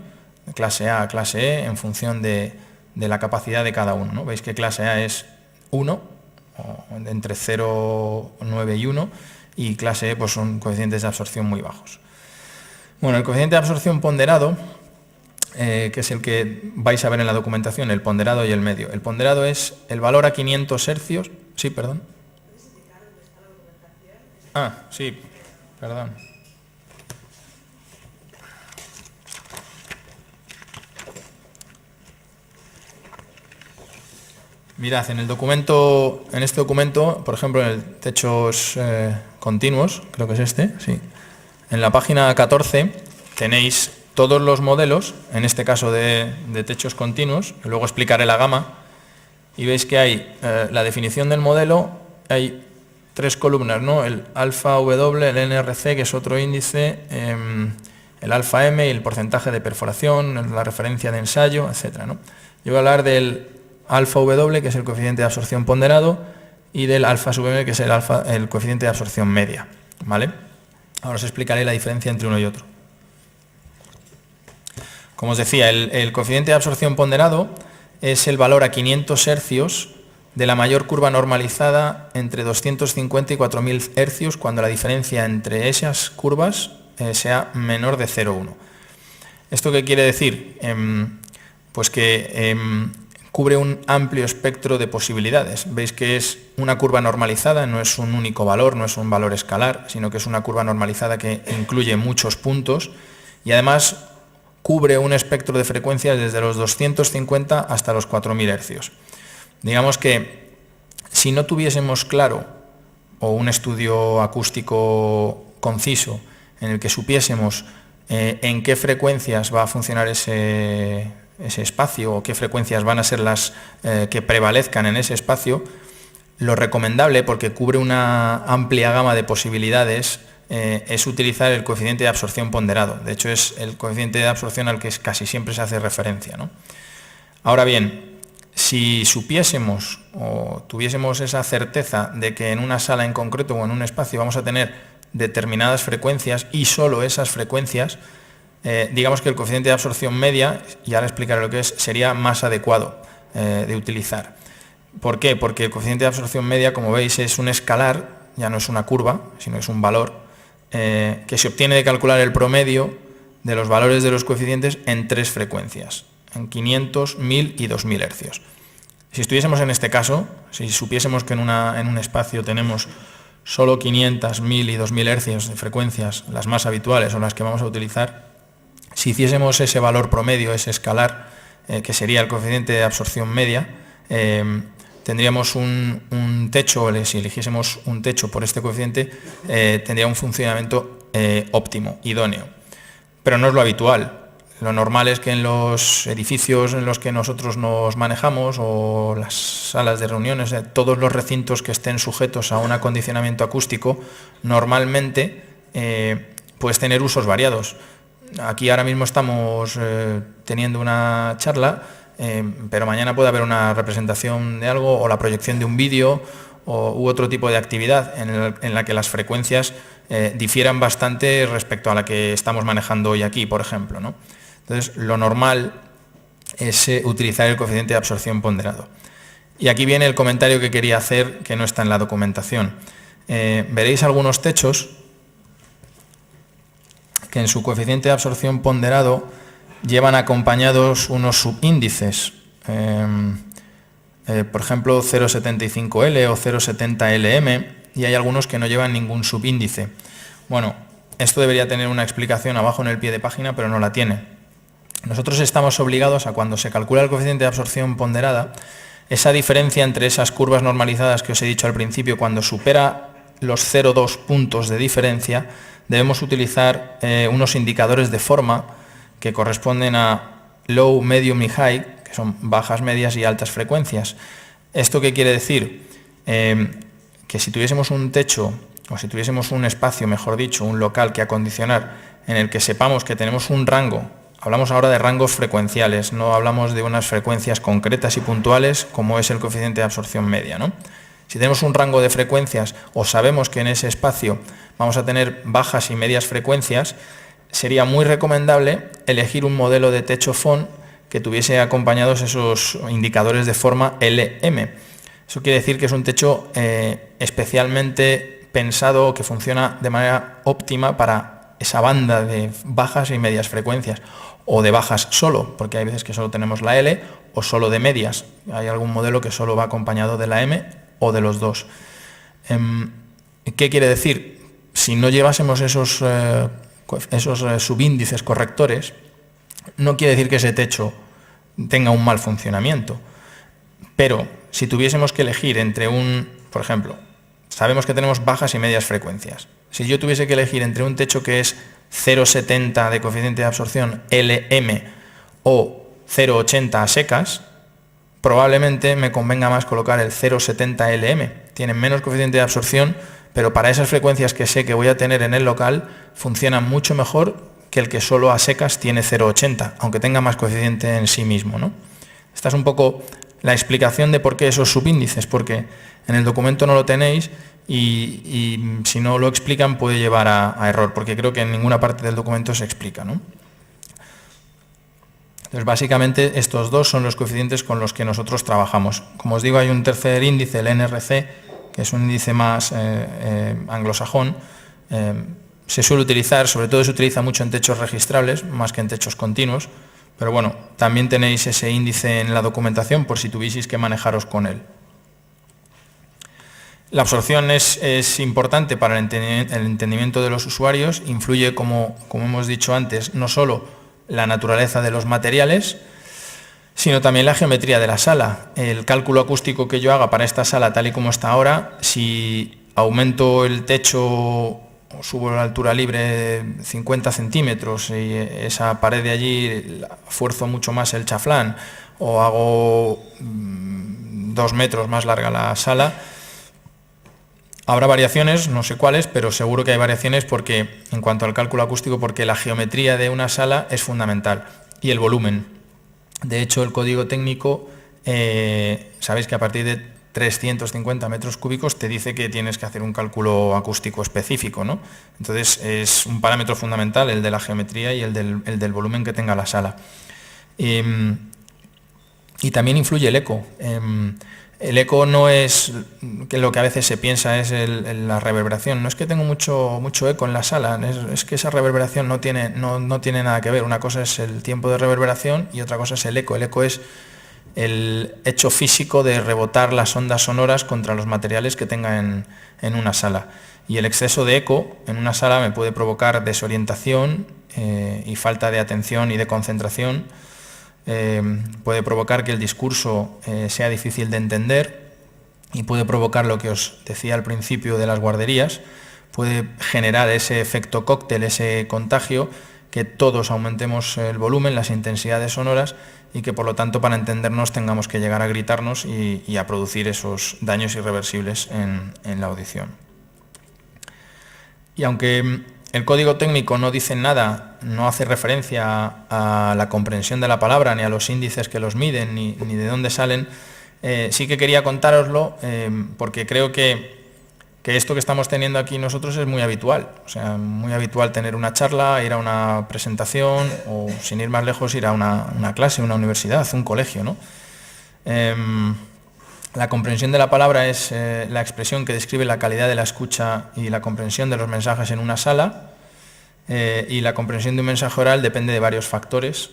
de clase A a clase E, en función de la capacidad de cada uno, ¿no? Veis que clase A es 1, entre 0, 9 y 1, y clase E pues son coeficientes de absorción muy bajos. Bueno, el coeficiente de absorción ponderado, que es el que vais a ver en la documentación, el ponderado y el medio. El ponderado es el valor a 500 hercios. Sí, perdón. Ah, sí. Perdón. Mirad, en este documento, por ejemplo, en el techos continuos, creo que es sí. En la página 14 tenéis todos los modelos, en este caso de techos continuos, luego explicaré la gama, y veis que hay la definición del modelo, hay 3 columnas, ¿no? El alfa W, el NRC, que es otro índice, el alfa M y el porcentaje de perforación, la referencia de ensayo, etc., ¿no? Yo voy a hablar del alfa W, que es el coeficiente de absorción ponderado, y del alfa sub M, que es el coeficiente de absorción media, ¿vale? Ahora os explicaré la diferencia entre uno y otro. Como os decía, el coeficiente de absorción ponderado es el valor a 500 hercios de la mayor curva normalizada entre 250 y 4000 hercios cuando la diferencia entre esas curvas sea menor de 0,1. ¿Esto qué quiere decir? Pues que cubre un amplio espectro de posibilidades. Veis que es una curva normalizada, no es un único valor, no es un valor escalar, sino que es una curva normalizada que incluye muchos puntos y además cubre un espectro de frecuencias desde los 250 hasta los 4000 hercios. Digamos que si no tuviésemos claro o un estudio acústico conciso en el que supiésemos en qué frecuencias va a funcionar ese ese espacio o qué frecuencias van a ser las que prevalezcan en ese espacio, lo recomendable, porque cubre una amplia gama de posibilidades, es utilizar el coeficiente de absorción ponderado. De hecho, es el coeficiente de absorción al que casi siempre se hace referencia, ¿no? Ahora bien, si supiésemos o tuviésemos esa certeza de que en una sala en concreto o en un espacio vamos a tener determinadas frecuencias y solo esas frecuencias, digamos que el coeficiente de absorción media, y ahora explicaré lo que es, sería más adecuado de utilizar. ¿Por qué? Porque el coeficiente de absorción media, como veis, es un escalar, ya no es una curva, sino es un valor, que se obtiene de calcular el promedio de los valores de los coeficientes en 3 frecuencias, en 500, 1000 y 2000 hercios. Si estuviésemos en este caso, si supiésemos que en un espacio tenemos solo 500, 1000 y 2000 hercios de frecuencias, las más habituales o las que vamos a utilizar, si hiciésemos ese valor promedio, ese escalar, que sería el coeficiente de absorción media, tendríamos un techo, si eligiésemos un techo por este coeficiente, tendría un funcionamiento óptimo, idóneo. Pero no es lo habitual. Lo normal es que en los edificios en los que nosotros nos manejamos o las salas de reuniones, todos los recintos que estén sujetos a un acondicionamiento acústico, normalmente puedes tener usos variados. Aquí ahora mismo estamos teniendo una charla, pero mañana puede haber una representación de algo o la proyección de un vídeo u otro tipo de actividad en la que las frecuencias difieran bastante respecto a la que estamos manejando hoy aquí, por ejemplo, ¿no? Entonces, lo normal es utilizar el coeficiente de absorción ponderado. Y aquí viene el comentario que quería hacer, que no está en la documentación. Veréis algunos techos que en su coeficiente de absorción ponderado llevan acompañados unos subíndices, por ejemplo 0,75L o 0,70LM, y hay algunos que no llevan ningún subíndice. Bueno, esto debería tener una explicación abajo en el pie de página, pero no la tiene. Nosotros estamos obligados a, cuando se calcula el coeficiente de absorción ponderada, esa diferencia entre esas curvas normalizadas que os he dicho al principio, cuando supera los 0,2 puntos de diferencia, debemos utilizar unos indicadores de forma que corresponden a low, medium y high, que son bajas, medias y altas frecuencias. ¿Esto qué quiere decir? Que si tuviésemos un techo, o si tuviésemos un espacio, mejor dicho, un local que acondicionar, en el que sepamos que tenemos un rango, hablamos ahora de rangos frecuenciales, no hablamos de unas frecuencias concretas y puntuales como es el coeficiente de absorción media, ¿no? Si tenemos un rango de frecuencias o sabemos que en ese espacio vamos a tener bajas y medias frecuencias, sería muy recomendable elegir un modelo de techo FON que tuviese acompañados esos indicadores de forma LM. Eso quiere decir que es un techo especialmente pensado, que funciona de manera óptima para esa banda de bajas y medias frecuencias, o de bajas solo, porque hay veces que solo tenemos la L, o solo de medias. Hay algún modelo que solo va acompañado de la M o de los dos. ¿Qué quiere decir? Si no llevásemos esos subíndices correctores, no quiere decir que ese techo tenga un mal funcionamiento. Pero si tuviésemos que elegir entre por ejemplo, sabemos que tenemos bajas y medias frecuencias. Si yo tuviese que elegir entre un techo que es 0,70 de coeficiente de absorción LM o 0,80 a secas, probablemente me convenga más colocar el 0,70 LM. Tienen menos coeficiente de absorción, pero para esas frecuencias que sé que voy a tener en el local, funciona mucho mejor que el que solo a secas tiene 0,80, aunque tenga más coeficiente en sí mismo, ¿no? Esta es un poco la explicación de por qué esos subíndices, porque en el documento no lo tenéis y si no lo explican puede llevar a error, porque creo que en ninguna parte del documento se explica, ¿no? Entonces, básicamente, estos dos son los coeficientes con los que nosotros trabajamos. Como os digo, hay un tercer índice, el NRC, que es un índice más anglosajón. Se suele utilizar, sobre todo se utiliza mucho en techos registrables, más que en techos continuos, pero bueno, también tenéis ese índice en la documentación por si tuvieseis que manejaros con él. La absorción es importante para el entendimiento de los usuarios, influye, como hemos dicho antes, no solo la naturaleza de los materiales, sino también la geometría de la sala. El cálculo acústico que yo haga para esta sala tal y como está ahora, si aumento el techo o subo la altura libre 50 centímetros y esa pared de allí fuerzo mucho más el chaflán, o hago 2 metros más larga la sala. Habrá variaciones, no sé cuáles, pero seguro que hay variaciones porque, en cuanto al cálculo acústico, porque la geometría de una sala es fundamental y el volumen. De hecho, el código técnico, sabéis que a partir de 350 metros cúbicos te dice que tienes que hacer un cálculo acústico específico, ¿no? Entonces es un parámetro fundamental el de la geometría y el del volumen que tenga la sala. Y también influye el eco. El eco no es que lo que a veces se piensa es la reverberación. No es que tengo mucho eco en la sala, es que esa reverberación no tiene nada que ver. Una cosa es el tiempo de reverberación y otra cosa es el eco. El eco es el hecho físico de rebotar las ondas sonoras contra los materiales que tenga en una sala. Y el exceso de eco en una sala me puede provocar desorientación y falta de atención y de concentración. Puede provocar que el discurso sea difícil de entender y puede provocar lo que os decía al principio de las guarderías, puede generar ese efecto cóctel, ese contagio, que todos aumentemos el volumen, las intensidades sonoras y que por lo tanto para entendernos tengamos que llegar a gritarnos y a producir esos daños irreversibles en la audición. Y aunque el código técnico no dice nada, no hace referencia a la comprensión de la palabra, ni a los índices que los miden, ni de dónde salen, sí que quería contároslo porque creo que esto que estamos teniendo aquí nosotros es muy habitual. O sea, muy habitual tener una charla, ir a una presentación o, sin ir más lejos, ir a una clase, una universidad, un colegio, ¿no? La comprensión de la palabra es la expresión que describe la calidad de la escucha y la comprensión de los mensajes en una sala, y la comprensión de un mensaje oral depende de varios factores,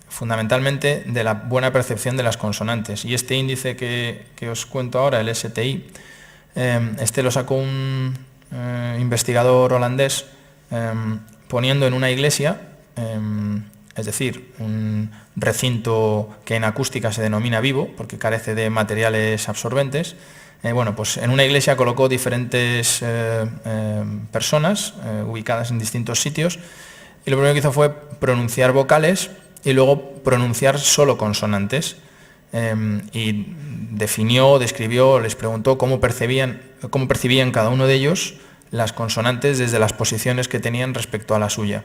fundamentalmente de la buena percepción de las consonantes. Y este índice que os cuento ahora, el STI, este lo sacó un investigador holandés poniendo en una iglesia, es decir, un recinto que en acústica se denomina vivo, porque carece de materiales absorbentes. Bueno, pues en una iglesia colocó diferentes personas ubicadas en distintos sitios, y lo primero que hizo fue pronunciar vocales y luego pronunciar solo consonantes. Y describió, les preguntó cómo percibían cada uno de ellos las consonantes desde las posiciones que tenían respecto a la suya.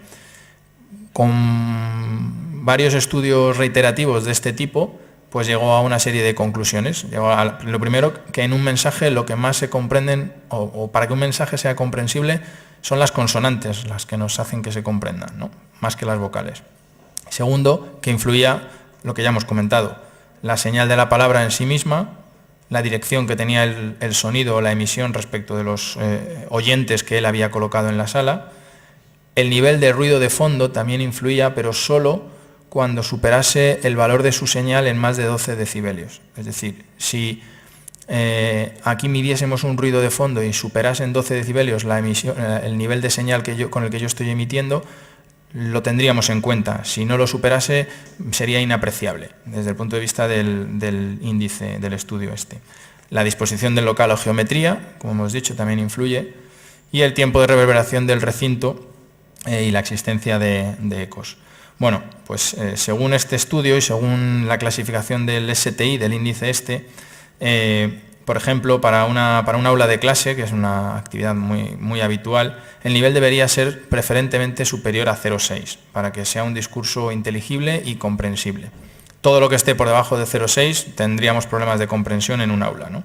Con varios estudios reiterativos de este tipo, pues llegó a una serie de conclusiones. Lo primero, que en un mensaje lo que más se comprenden, o para que un mensaje sea comprensible, son las consonantes las que nos hacen que se comprendan, ¿no? Más que las vocales. Segundo, que influía lo que ya hemos comentado, la señal de la palabra en sí misma, la dirección que tenía el sonido o la emisión respecto de los oyentes que él había colocado en la sala. El nivel de ruido de fondo también influía, pero solo cuando superase el valor de su señal en más de 12 decibelios. Es decir, si aquí midiésemos un ruido de fondo y superase en 12 decibelios el nivel de señal con el que yo estoy emitiendo, lo tendríamos en cuenta. Si no lo superase, sería inapreciable desde el punto de vista del índice del estudio este. La disposición del local o geometría, como hemos dicho, también influye, y el tiempo de reverberación del recinto y la existencia de ecos. Bueno, pues según este estudio y según la clasificación del STI, del índice este, por ejemplo, para un aula de clase, que es una actividad muy habitual, el nivel debería ser preferentemente superior a 0,6 para que sea un discurso inteligible y comprensible. Todo lo que esté por debajo de 0,6 tendríamos problemas de comprensión en un aula, ¿no?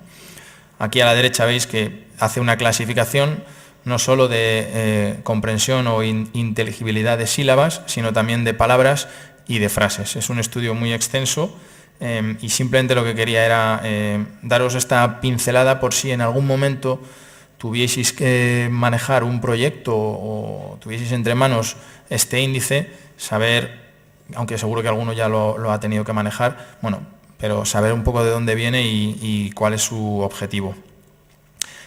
Aquí a la derecha veis que hace una clasificación no solo de comprensión o inteligibilidad de sílabas, sino también de palabras y de frases. Es un estudio muy extenso. Y simplemente lo que quería era daros esta pincelada por si en algún momento tuvieseis que manejar un proyecto o tuvieseis entre manos este índice, saber, aunque seguro que alguno ya lo ha tenido que manejar, bueno, pero saber un poco de dónde viene y cuál es su objetivo.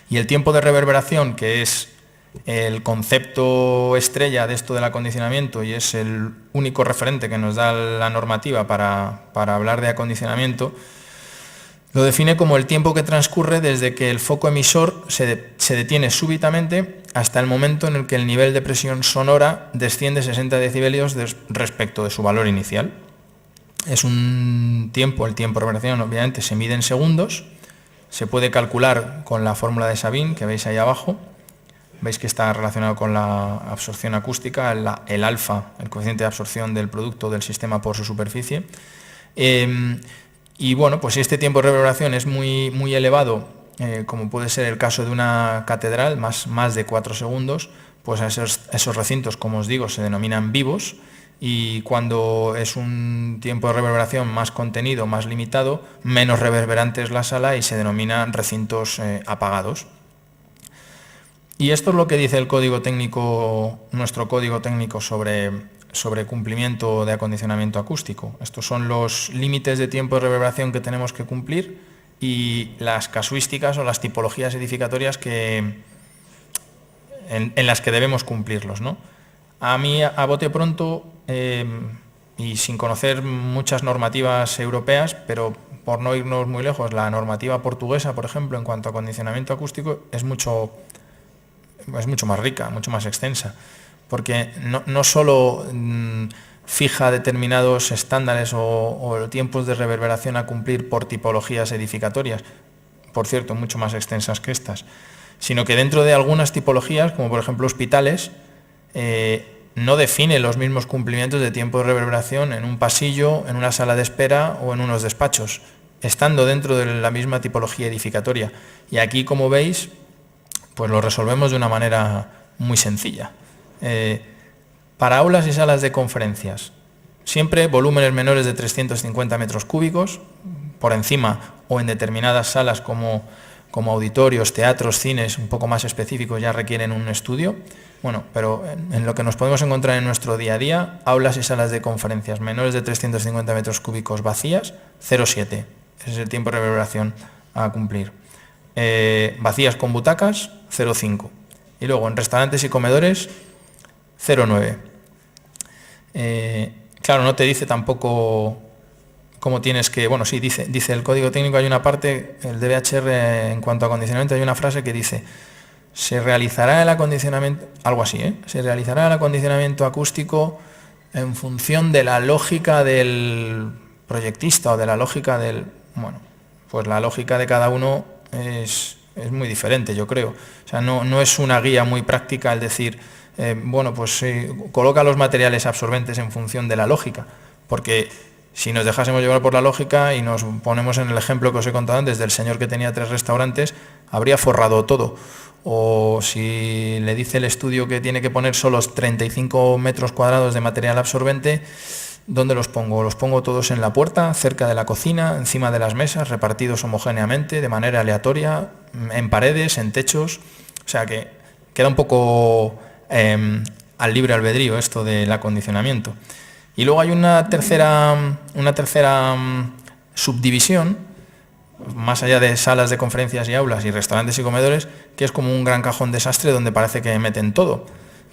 Y el tiempo de reverberación, que es el concepto estrella de esto del acondicionamiento y es el único referente que nos da la normativa para hablar de acondicionamiento, Lo define como el tiempo que transcurre desde que el foco emisor se detiene súbitamente hasta el momento en el que el nivel de presión sonora desciende 60 decibelios respecto de su valor inicial. Es un tiempo, el tiempo de reverberación obviamente se mide en segundos, se puede calcular con la fórmula de Sabin que veis ahí abajo. Veis que está relacionado con la absorción acústica, el alfa, el coeficiente de absorción del producto del sistema por su superficie. Y bueno, pues si este tiempo de reverberación es muy elevado, como puede ser el caso de una catedral, más de 4 segundos, pues esos recintos, como os digo, se denominan vivos, y cuando es un tiempo de reverberación más contenido, más limitado, menos reverberante es la sala y se denominan recintos apagados. Y esto es lo que dice el código técnico, nuestro código técnico sobre cumplimiento de acondicionamiento acústico. Estos son los límites de tiempo de reverberación que tenemos que cumplir y las casuísticas o las tipologías edificatorias en las que debemos cumplirlos, ¿no? A mí, a bote pronto, y sin conocer muchas normativas europeas, pero por no irnos muy lejos, la normativa portuguesa, por ejemplo, en cuanto a acondicionamiento acústico, es mucho más rica, mucho más extensa, porque no solo fija determinados estándares o tiempos de reverberación a cumplir por tipologías edificatorias, por cierto, mucho más extensas que estas, sino que dentro de algunas tipologías, como por ejemplo hospitales, no define los mismos cumplimientos de tiempo de reverberación en un pasillo, en una sala de espera o en unos despachos, estando dentro de la misma tipología edificatoria. Y aquí, como veis, pues lo resolvemos de una manera muy sencilla. Para aulas y salas de conferencias, siempre volúmenes menores de 350 metros cúbicos, por encima o en determinadas salas como auditorios, teatros, cines, un poco más específicos, ya requieren un estudio. Bueno, pero en lo que nos podemos encontrar en nuestro día a día, aulas y salas de conferencias menores de 350 metros cúbicos vacías, 0,7. Ese es el tiempo de reverberación a cumplir. Vacías con butacas, 0,5. Y luego en restaurantes y comedores, 0,9. Claro, no te dice tampoco cómo tienes que... Bueno, sí, dice el código técnico, hay una parte, el DBHR, en cuanto a acondicionamiento, hay una frase que dice: se realizará el acondicionamiento, algo así, se realizará el acondicionamiento acústico en función de la lógica del proyectista o de la lógica del... Bueno, pues la lógica de cada uno es muy diferente, yo creo. O sea, no es una guía muy práctica el decir, bueno, pues coloca los materiales absorbentes en función de la lógica, porque si nos dejásemos llevar por la lógica y nos ponemos en el ejemplo que os he contado antes del señor que tenía 3 restaurantes, habría forrado todo. O si le dice el estudio que tiene que poner solo 35 metros cuadrados de material absorbente, ¿dónde los pongo? Los pongo todos en la puerta, cerca de la cocina, encima de las mesas, repartidos homogéneamente, de manera aleatoria, en paredes, en techos. O sea que queda un poco al libre albedrío esto del acondicionamiento. Y luego hay una tercera subdivisión, más allá de salas de conferencias y aulas y restaurantes y comedores, que es como un gran cajón desastre donde parece que meten todo.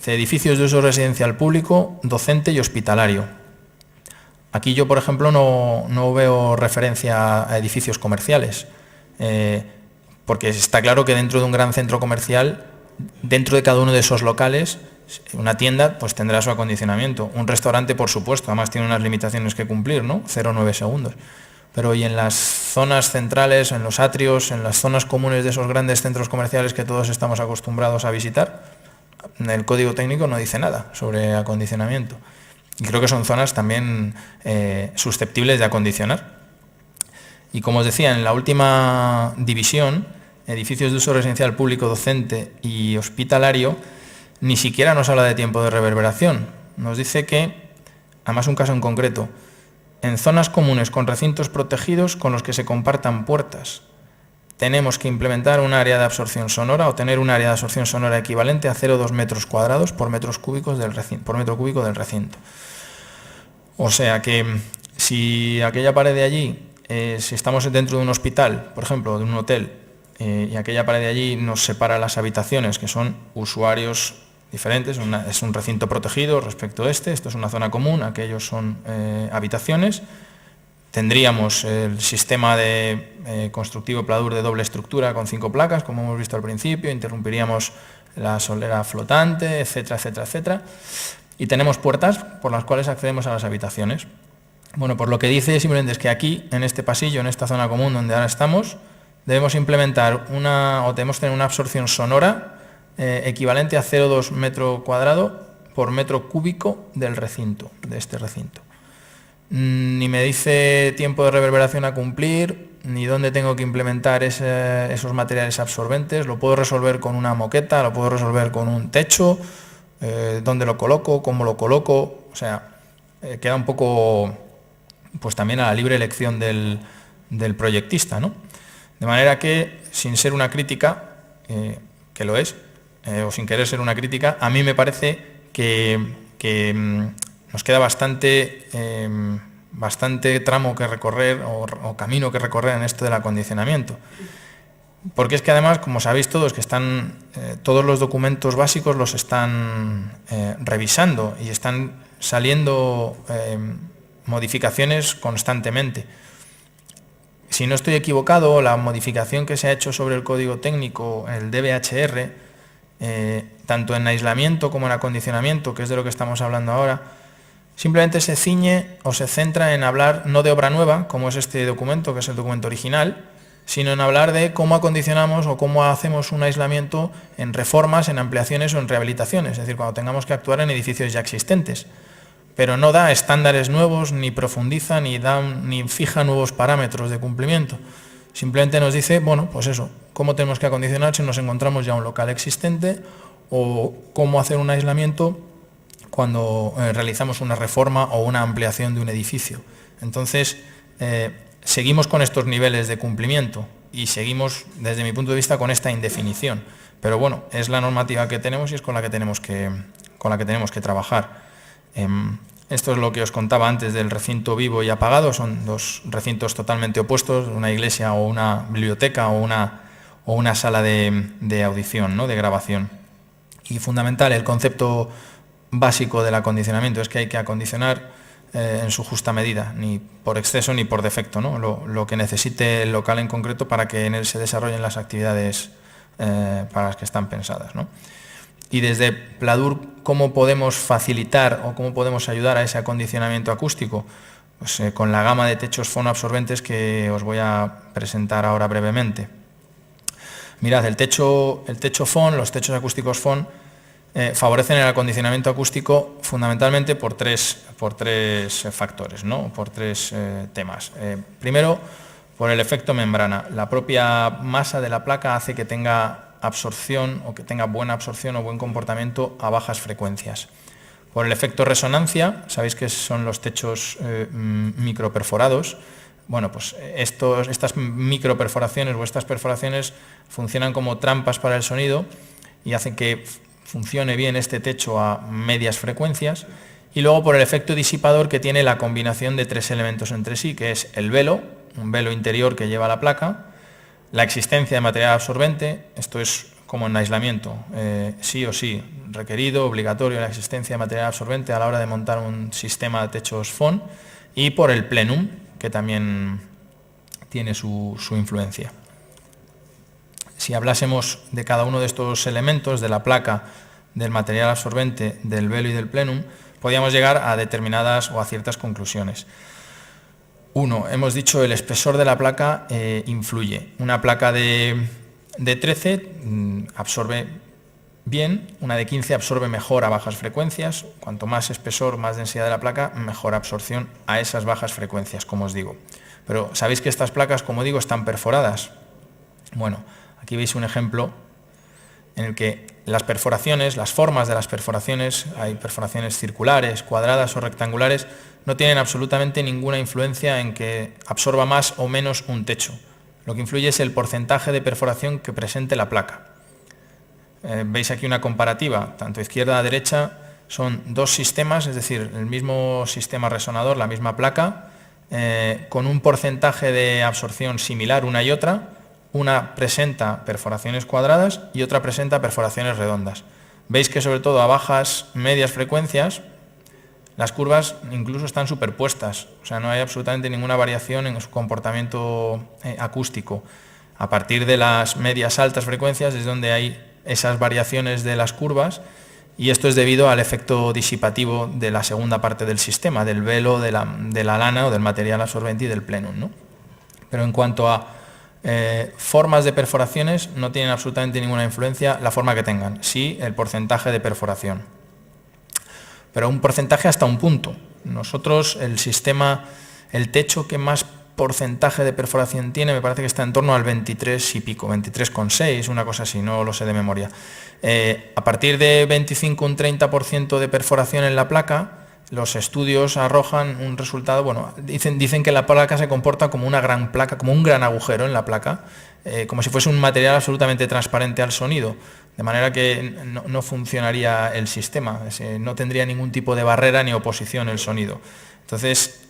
Edificios de uso residencial público, docente y hospitalario. Aquí yo, por ejemplo, no veo referencia a edificios comerciales, porque está claro que dentro de un gran centro comercial, dentro de cada uno de esos locales, una tienda pues tendrá su acondicionamiento. Un restaurante, por supuesto, además tiene unas limitaciones que cumplir, ¿no? 0,9 segundos. Pero y en las zonas centrales, en los atrios, en las zonas comunes de esos grandes centros comerciales que todos estamos acostumbrados a visitar, el código técnico no dice nada sobre acondicionamiento. Y creo que son zonas también susceptibles de acondicionar. Y como os decía, en la última división, edificios de uso residencial público, docente y hospitalario, ni siquiera nos habla de tiempo de reverberación. Nos dice que, además un caso en concreto, en zonas comunes con recintos protegidos con los que se compartan puertas, tenemos que implementar un área de absorción sonora o tener un área de absorción sonora equivalente a 0,2 metros cuadrados por metro cúbico del recinto. O sea que si aquella pared de allí, si estamos dentro de un hospital, por ejemplo, de un hotel, y aquella pared de allí nos separa las habitaciones, que son usuarios diferentes, es un recinto protegido respecto a esto es una zona común, aquellos son habitaciones, tendríamos el sistema de constructivo Pladur de doble estructura con 5 placas, como hemos visto al principio, interrumpiríamos la solera flotante, etcétera, etcétera, etcétera. Y tenemos puertas por las cuales accedemos a las habitaciones. Bueno, pues lo que dice simplemente es que aquí, en este pasillo, en esta zona común donde ahora estamos, debemos implementar debemos tener una absorción sonora equivalente a 0,2 metro cuadrado por metro cúbico del recinto, de este recinto. Ni me dice tiempo de reverberación a cumplir, ni dónde tengo que implementar esos materiales absorbentes. Lo puedo resolver con una moqueta, lo puedo resolver con un techo, dónde lo coloco, cómo lo coloco. O sea, queda un poco pues también a la libre elección del proyectista, ¿no? De manera que, sin ser una crítica, que lo es, o sin querer ser una crítica, a mí me parece que nos queda bastante tramo que recorrer o camino que recorrer en esto del acondicionamiento. Porque es que además, como sabéis todos, que todos los documentos básicos los están revisando y están saliendo modificaciones constantemente. Si no estoy equivocado, la modificación que se ha hecho sobre el código técnico, el DBHR, tanto en aislamiento como en acondicionamiento, que es de lo que estamos hablando ahora, simplemente se ciñe o se centra en hablar no de obra nueva, como es este documento, que es el documento original, sino en hablar de cómo acondicionamos o cómo hacemos un aislamiento en reformas, en ampliaciones o en rehabilitaciones, es decir, cuando tengamos que actuar en edificios ya existentes. Pero no da estándares nuevos, ni profundiza, ni fija nuevos parámetros de cumplimiento. Simplemente nos dice, bueno, pues eso, cómo tenemos que acondicionar si nos encontramos ya un local existente o cómo hacer un aislamiento cuando realizamos una reforma o una ampliación de un edificio. Entonces, seguimos con estos niveles de cumplimiento y seguimos, desde mi punto de vista, con esta indefinición. Pero bueno, es la normativa que tenemos y es con la que tenemos que trabajar. Esto es lo que os contaba antes del recinto vivo y apagado. Son dos recintos totalmente opuestos, una iglesia o una biblioteca o una sala de audición, ¿no?, de grabación. Y fundamental, el concepto básico del acondicionamiento es que hay que acondicionar en su justa medida, ni por exceso ni por defecto, ¿no? Lo que necesite el local en concreto para que en él se desarrollen las actividades para las que están pensadas, ¿no? Y desde Pladur, ¿cómo podemos facilitar o cómo podemos ayudar a ese acondicionamiento acústico? Pues con la gama de techos fonoabsorbentes que os voy a presentar ahora brevemente. Mirad, el techo FON, los techos acústicos FON, favorecen el acondicionamiento acústico fundamentalmente por tres factores, ¿no? Por tres temas. Primero, por el efecto membrana. La propia masa de la placa hace que tenga absorción o que tenga buena absorción o buen comportamiento a bajas frecuencias. Por el efecto resonancia, sabéis que son los techos microperforados. Bueno, pues estas microperforaciones o estas perforaciones funcionan como trampas para el sonido y hacen que funcione bien este techo a medias frecuencias. Y luego por el efecto disipador que tiene la combinación de tres elementos entre sí, que es el velo, un velo interior que lleva la placa, la existencia de material absorbente, esto es como en aislamiento, sí o sí, requerido, obligatorio la existencia de material absorbente a la hora de montar un sistema de techos FON, y por el plenum, que también tiene su influencia. Si hablásemos de cada uno de estos elementos, de la placa, del material absorbente, del velo y del plenum, podríamos llegar a determinadas o a ciertas conclusiones. Uno, hemos dicho el espesor de la placa influye. Una placa de 13 absorbe bien, una de 15 absorbe mejor a bajas frecuencias. Cuanto más espesor, más densidad de la placa, mejor absorción a esas bajas frecuencias, como os digo. Pero sabéis que estas placas, como digo, están perforadas. Bueno, aquí veis un ejemplo en el que las perforaciones, las formas de las perforaciones, hay perforaciones circulares, cuadradas o rectangulares, no tienen absolutamente ninguna influencia en que absorba más o menos un techo. Lo que influye es el porcentaje de perforación que presente la placa. Veis aquí una comparativa, tanto izquierda a derecha, son dos sistemas, es decir, el mismo sistema resonador, la misma placa, con un porcentaje de absorción similar una y otra. Una presenta perforaciones cuadradas y otra presenta perforaciones redondas. Veis que sobre todo a bajas, medias frecuencias, las curvas incluso están superpuestas, o sea, no hay absolutamente ninguna variación en su comportamiento acústico. A partir de las medias altas frecuencias es donde hay esas variaciones de las curvas, y esto es debido al efecto disipativo de la segunda parte del sistema, del velo, de la lana o del material absorbente y del plenum, ¿no? Pero en cuanto a formas de perforaciones, no tienen absolutamente ninguna influencia la forma que tengan, sí el porcentaje de perforación. Pero un porcentaje hasta un punto. Nosotros, el sistema, el techo que más porcentaje de perforación tiene, me parece que está en torno al 23 y pico, 23,6, una cosa así, no lo sé de memoria. A partir de 25 un 30% de perforación en la placa, los estudios arrojan un resultado, bueno, dicen que la placa se comporta como una gran placa, como un gran agujero en la placa, como si fuese un material absolutamente transparente al sonido, de manera que no funcionaría el sistema, no tendría ningún tipo de barrera ni oposición el sonido. Entonces,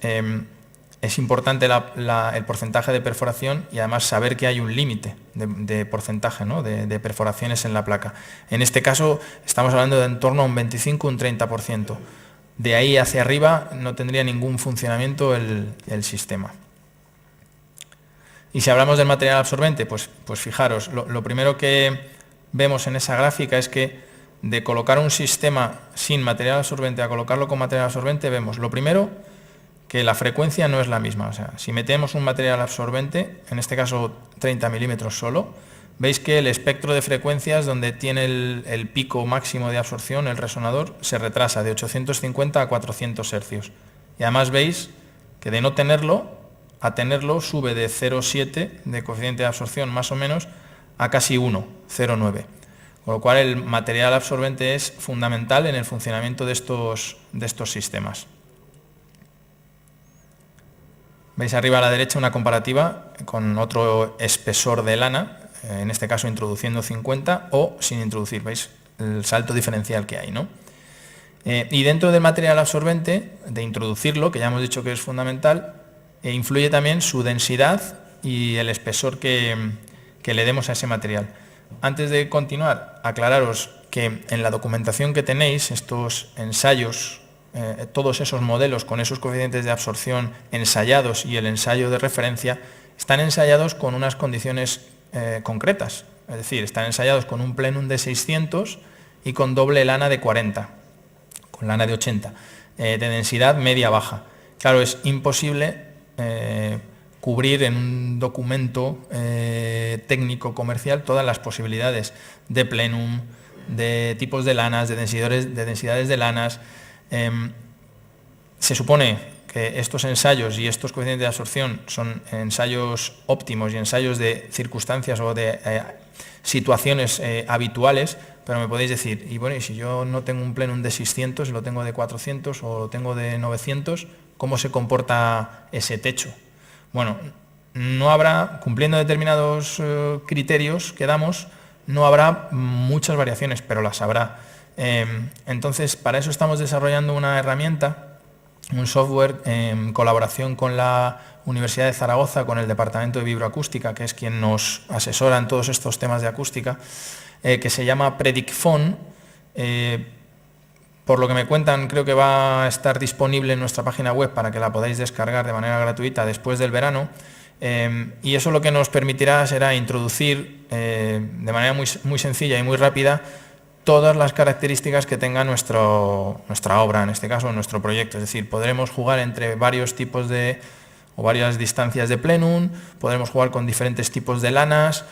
es importante el porcentaje de perforación y además saber que hay un límite de porcentaje, ¿no?, de perforaciones en la placa. En este caso estamos hablando de en torno a un 25 un 30%. De ahí hacia arriba no tendría ningún funcionamiento el sistema. Y si hablamos del material absorbente, pues fijaros, lo primero que vemos en esa gráfica es que de colocar un sistema sin material absorbente a colocarlo con material absorbente, vemos lo primero, que la frecuencia no es la misma. O sea, si metemos un material absorbente, en este caso 30 milímetros solo, veis que el espectro de frecuencias donde tiene el pico máximo de absorción, el resonador, se retrasa de 850 a 400 hercios. Y además veis que de no tenerlo a tenerlo sube de 0,7 de coeficiente de absorción más o menos a casi 1, 0,9. Con lo cual el material absorbente es fundamental en el funcionamiento de estos sistemas. Veis arriba a la derecha una comparativa con otro espesor de lana, en este caso introduciendo 50 o sin introducir, veis el salto diferencial que hay, ¿no? Y dentro del material absorbente, de introducirlo, que ya hemos dicho que es fundamental, influye también su densidad y el espesor que le demos a ese material. Antes de continuar, aclararos que en la documentación que tenéis, estos ensayos, todos esos modelos con esos coeficientes de absorción ensayados y el ensayo de referencia, están ensayados con unas condiciones concretas. Es decir, están ensayados con un plenum de 600 y con doble lana de 40, con lana de 80, de densidad media-baja. Claro, es imposible cubrir en un documento técnico comercial todas las posibilidades de plenum, de tipos de lanas, de densidades de lanas. Se supone que estos ensayos y estos coeficientes de absorción son ensayos óptimos y ensayos de circunstancias o de situaciones habituales, pero me podéis decir, y bueno, y si yo no tengo un plenum de 600, lo tengo de 400 o lo tengo de 900, ¿cómo se comporta ese techo? Bueno, no habrá, cumpliendo determinados criterios que damos, no habrá muchas variaciones, pero las habrá. Entonces, para eso estamos desarrollando una herramienta, un software en colaboración con la Universidad de Zaragoza, con el Departamento de Vibroacústica, que es quien nos asesora en todos estos temas de acústica, que se llama PredictPhone. Por lo que me cuentan, creo que va a estar disponible en nuestra página web para que la podáis descargar de manera gratuita después del verano. Y eso lo que nos permitirá será introducir de manera muy sencilla y muy rápida todas las características que tenga nuestra obra, en este caso nuestro proyecto. Es decir, podremos jugar entre varios tipos o varias distancias de plenum, podremos jugar con diferentes tipos de lanas,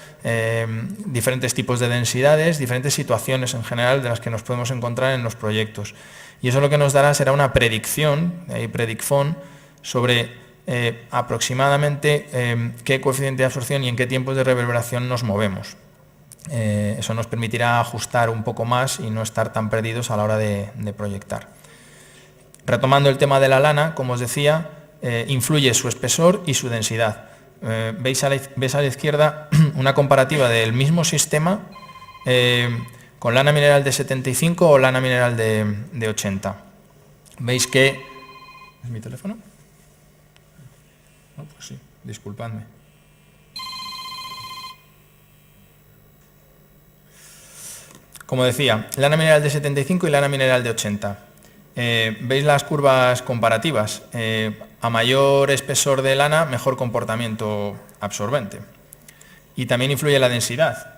diferentes tipos de densidades, diferentes situaciones en general de las que nos podemos encontrar en los proyectos. Y eso lo que nos dará será una predicción, PredictPhone, sobre aproximadamente qué coeficiente de absorción y en qué tiempos de reverberación nos movemos. Eso nos permitirá ajustar un poco más y no estar tan perdidos a la hora de proyectar. Retomando el tema de la lana, como os decía, influye su espesor y su densidad. Veis a la izquierda una comparativa del mismo sistema con lana mineral de 75 o lana mineral de 80. Veis que... ¿Es mi teléfono? No, pues sí, disculpadme. Como decía, lana mineral de 75 y lana mineral de 80. Veis las curvas comparativas. A mayor espesor de lana, mejor comportamiento absorbente. Y también influye la densidad.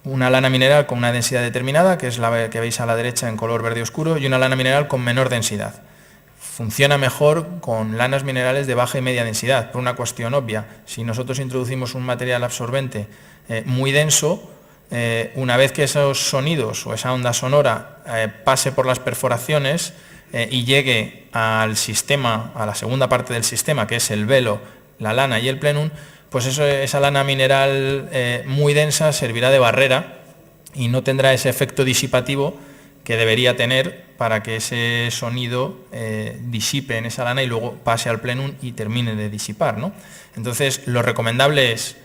Una lana mineral con una densidad determinada, que es la que veis a la derecha en color verde oscuro, y una lana mineral con menor densidad. Funciona mejor con lanas minerales de baja y media densidad, por una cuestión obvia. Si nosotros introducimos un material absorbente muy denso, una vez que esos sonidos o esa onda sonora pase por las perforaciones y llegue al sistema, a la segunda parte del sistema, que es el velo, la lana y el plenum, pues esa lana mineral muy densa servirá de barrera y no tendrá ese efecto disipativo que debería tener para que ese sonido disipe en esa lana y luego pase al plenum y termine de disipar, ¿no? Entonces, lo recomendable es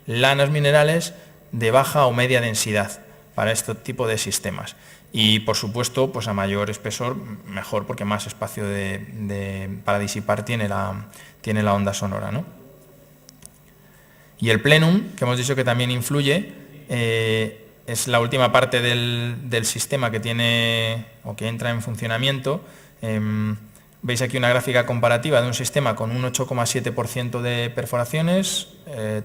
lanas minerales de baja o media densidad para este tipo de sistemas. Y, por supuesto, pues a mayor espesor, mejor, porque más espacio para disipar tiene la onda sonora, ¿no? Y el plenum, que hemos dicho que también influye, es la última parte del sistema que tiene o que entra en funcionamiento. Veis aquí una gráfica comparativa de un sistema con un 8,7% de perforaciones,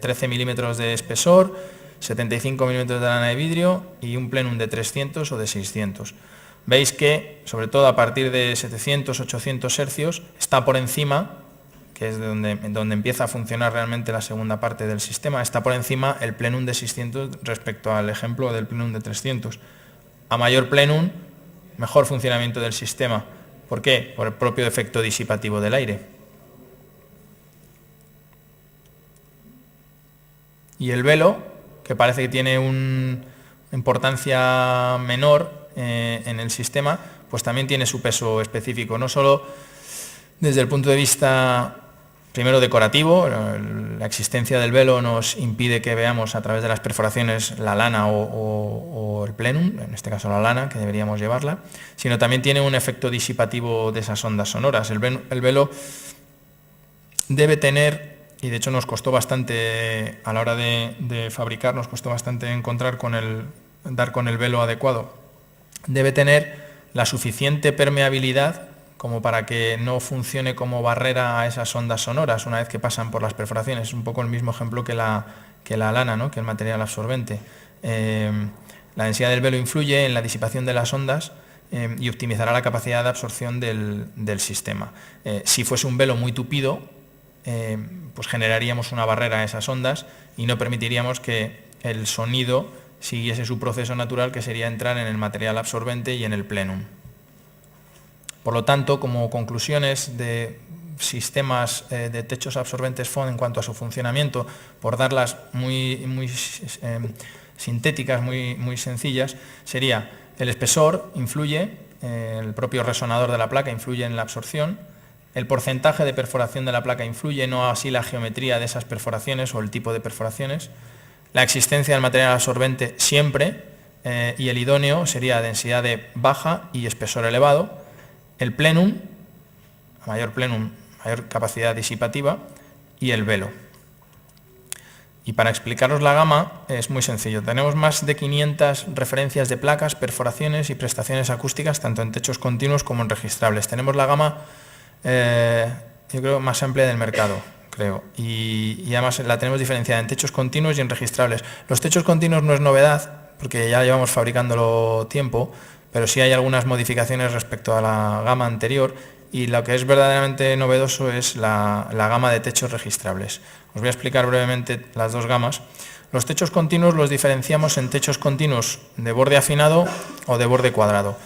13 milímetros de espesor, 75 milímetros de lana de vidrio y un plenum de 300 o de 600. Veis que, sobre todo a partir de 700-800 hercios, está por encima, que es donde empieza a funcionar realmente la segunda parte del sistema, está por encima el plenum de 600 respecto al ejemplo del plenum de 300. A mayor plenum, mejor funcionamiento del sistema. ¿Por qué? Por el propio efecto disipativo del aire. Y el velo, que parece que tiene una importancia menor en el sistema, pues también tiene su peso específico, no solo desde el punto de vista primero decorativo. La existencia del velo nos impide que veamos a través de las perforaciones la lana o el plenum, en este caso la lana, que deberíamos llevarla, sino también tiene un efecto disipativo de esas ondas sonoras. El velo debe tener, y de hecho nos costó bastante a la hora de fabricar, nos costó bastante dar con el velo adecuado, debe tener la suficiente permeabilidad como para que no funcione como barrera a esas ondas sonoras una vez que pasan por las perforaciones. Es un poco el mismo ejemplo que la lana, ¿no? Que el material absorbente. La densidad del velo influye en la disipación de las ondas y optimizará la capacidad de absorción del sistema. Si fuese un velo muy tupido, pues generaríamos una barrera a esas ondas y no permitiríamos que el sonido siguiese su proceso natural, que sería entrar en el material absorbente y en el plenum. Por lo tanto, como conclusiones de sistemas de techos absorbentes FON en cuanto a su funcionamiento, por darlas muy sintéticas, muy sencillas, sería: el espesor influye, el propio resonador de la placa influye en la absorción, el porcentaje de perforación de la placa influye, no así la geometría de esas perforaciones o el tipo de perforaciones, la existencia del material absorbente siempre, y el idóneo sería densidad de baja y espesor elevado. El plenum, mayor capacidad disipativa, y el velo. Y para explicaros la gama es muy sencillo. Tenemos más de 500 referencias de placas, perforaciones y prestaciones acústicas, tanto en techos continuos como en registrables. Tenemos la gama, yo creo, más amplia del mercado, creo. Y además la tenemos diferenciada en techos continuos y en registrables. Los techos continuos no es novedad, porque ya llevamos fabricándolo tiempo, pero sí hay algunas modificaciones respecto a la gama anterior, y lo que es verdaderamente novedoso es la gama de techos registrables. Os voy a explicar brevemente las dos gamas. Los techos continuos los diferenciamos en techos continuos de borde afinado o de borde cuadrado.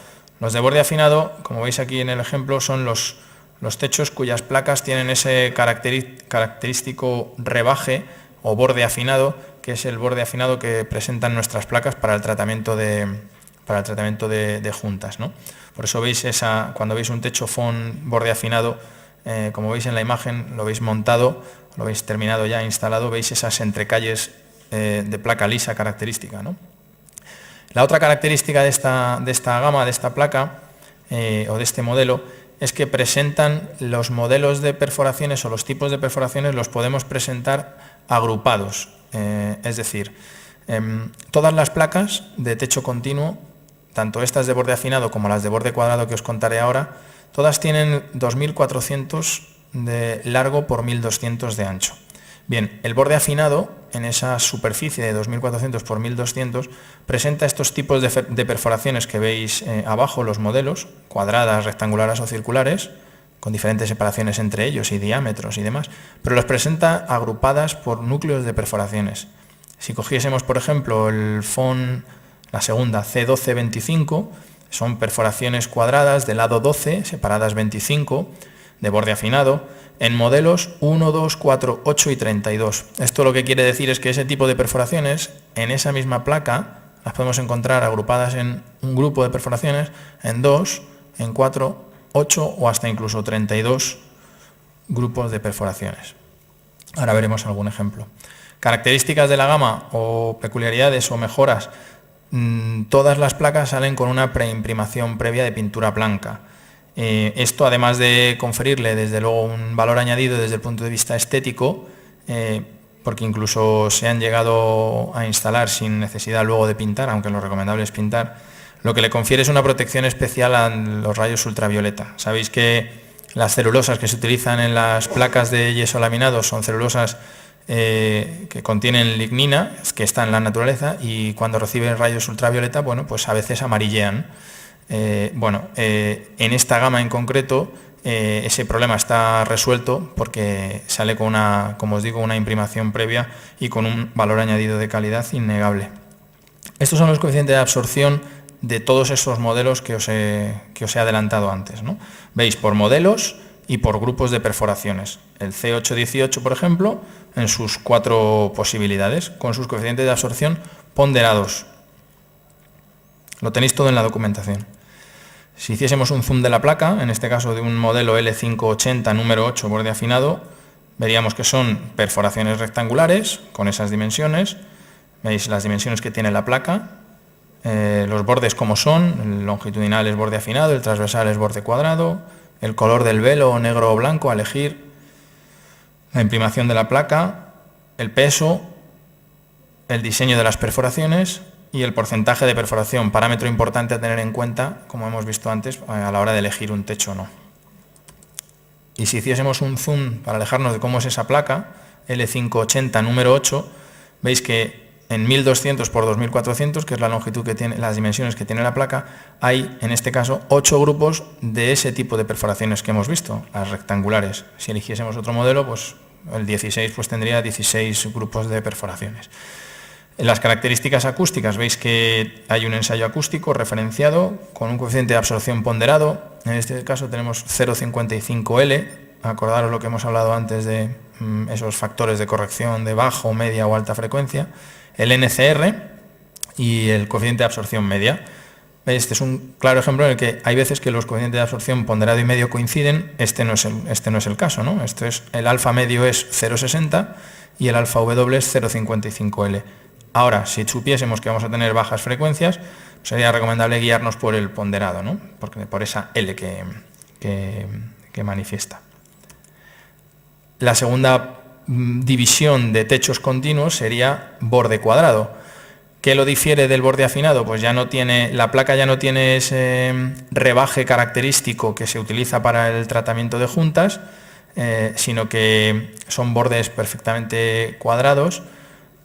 Los de borde afinado, como veis aquí en el ejemplo, son los techos cuyas placas tienen ese característico rebaje o borde afinado, que es el borde afinado que presentan nuestras placas para el tratamiento de juntas, ¿no? Por eso veis cuando veis un techo FON borde afinado, como veis en la imagen, lo veis montado, lo veis terminado ya, instalado, veis esas entrecalles de placa lisa característica, ¿no? La otra característica de esta gama, de esta placa o de este modelo, es que presentan los modelos de perforaciones o los tipos de perforaciones, los podemos presentar agrupados, es decir, todas las placas de techo continuo tanto estas de borde afinado como las de borde cuadrado que os contaré ahora, todas tienen 2400 de largo por 1200 de ancho. Bien, el borde afinado, en esa superficie de 2400 por 1200, presenta estos tipos de perforaciones que veis abajo, los modelos, cuadradas, rectangulares o circulares, con diferentes separaciones entre ellos y diámetros y demás, pero los presenta agrupadas por núcleos de perforaciones. Si cogiésemos, por ejemplo, el FON, la segunda, C1225, son perforaciones cuadradas de lado 12, separadas 25, de borde afinado, en modelos 1, 2, 4, 8 y 32. Esto lo que quiere decir es que ese tipo de perforaciones, en esa misma placa, las podemos encontrar agrupadas en un grupo de perforaciones, en 2, en 4, 8 o hasta incluso 32 grupos de perforaciones. Ahora veremos algún ejemplo. Características de la gama o peculiaridades o mejoras. Todas las placas salen con una preimprimación previa de pintura blanca. Esto, además de conferirle desde luego un valor añadido desde el punto de vista estético, porque incluso se han llegado a instalar sin necesidad luego de pintar, aunque lo recomendable es pintar, lo que le confiere es una protección especial a los rayos ultravioleta. Sabéis que las celulosas que se utilizan en las placas de yeso laminado son celulosas que contienen lignina, que está en la naturaleza, y cuando reciben rayos ultravioleta, bueno, pues a veces amarillean. En esta gama en concreto ese problema está resuelto porque sale con una, como os digo, una imprimación previa y con un valor añadido de calidad innegable. Estos son los coeficientes de absorción de todos esos modelos que os he adelantado antes, ¿no? Veis por modelos y por grupos de perforaciones. El C818, por ejemplo, en sus 4 posibilidades, con sus coeficientes de absorción ponderados. Lo tenéis todo en la documentación. Si hiciésemos un zoom de la placa, en este caso de un modelo L580 número 8 borde afinado, veríamos que son perforaciones rectangulares con esas dimensiones. Veis las dimensiones que tiene la placa, los bordes como son, el longitudinal es borde afinado, el transversal es borde cuadrado, el color del velo negro o blanco a elegir, la imprimación de la placa, el peso, el diseño de las perforaciones y el porcentaje de perforación, parámetro importante a tener en cuenta, como hemos visto antes, a la hora de elegir un techo o no. Y si hiciésemos un zoom para alejarnos de cómo es esa placa, L580 número 8, veis que en 1200 por 2400, que es la longitud que tiene, las dimensiones que tiene la placa, hay en este caso 8 grupos de ese tipo de perforaciones que hemos visto, las rectangulares. Si eligiésemos otro modelo, pues el 16 pues tendría 16 grupos de perforaciones. En las características acústicas veis que hay un ensayo acústico referenciado con un coeficiente de absorción ponderado. En este caso tenemos 0,55L. Acordaros lo que hemos hablado antes de esos factores de corrección de bajo, media o alta frecuencia. El NCR y el coeficiente de absorción media. Este es un claro ejemplo en el que hay veces que los coeficientes de absorción ponderado y medio coinciden. Este no es el caso, ¿no? El alfa medio es 0,60 y el alfa W es 0,55L. Ahora, si supiésemos que vamos a tener bajas frecuencias, sería recomendable guiarnos por el ponderado, ¿no? Por esa L que manifiesta. La segunda división de techos continuos sería borde cuadrado. ¿Qué lo difiere del borde afinado? Pues la placa ya no tiene ese rebaje característico que se utiliza para el tratamiento de juntas, sino que son bordes perfectamente cuadrados.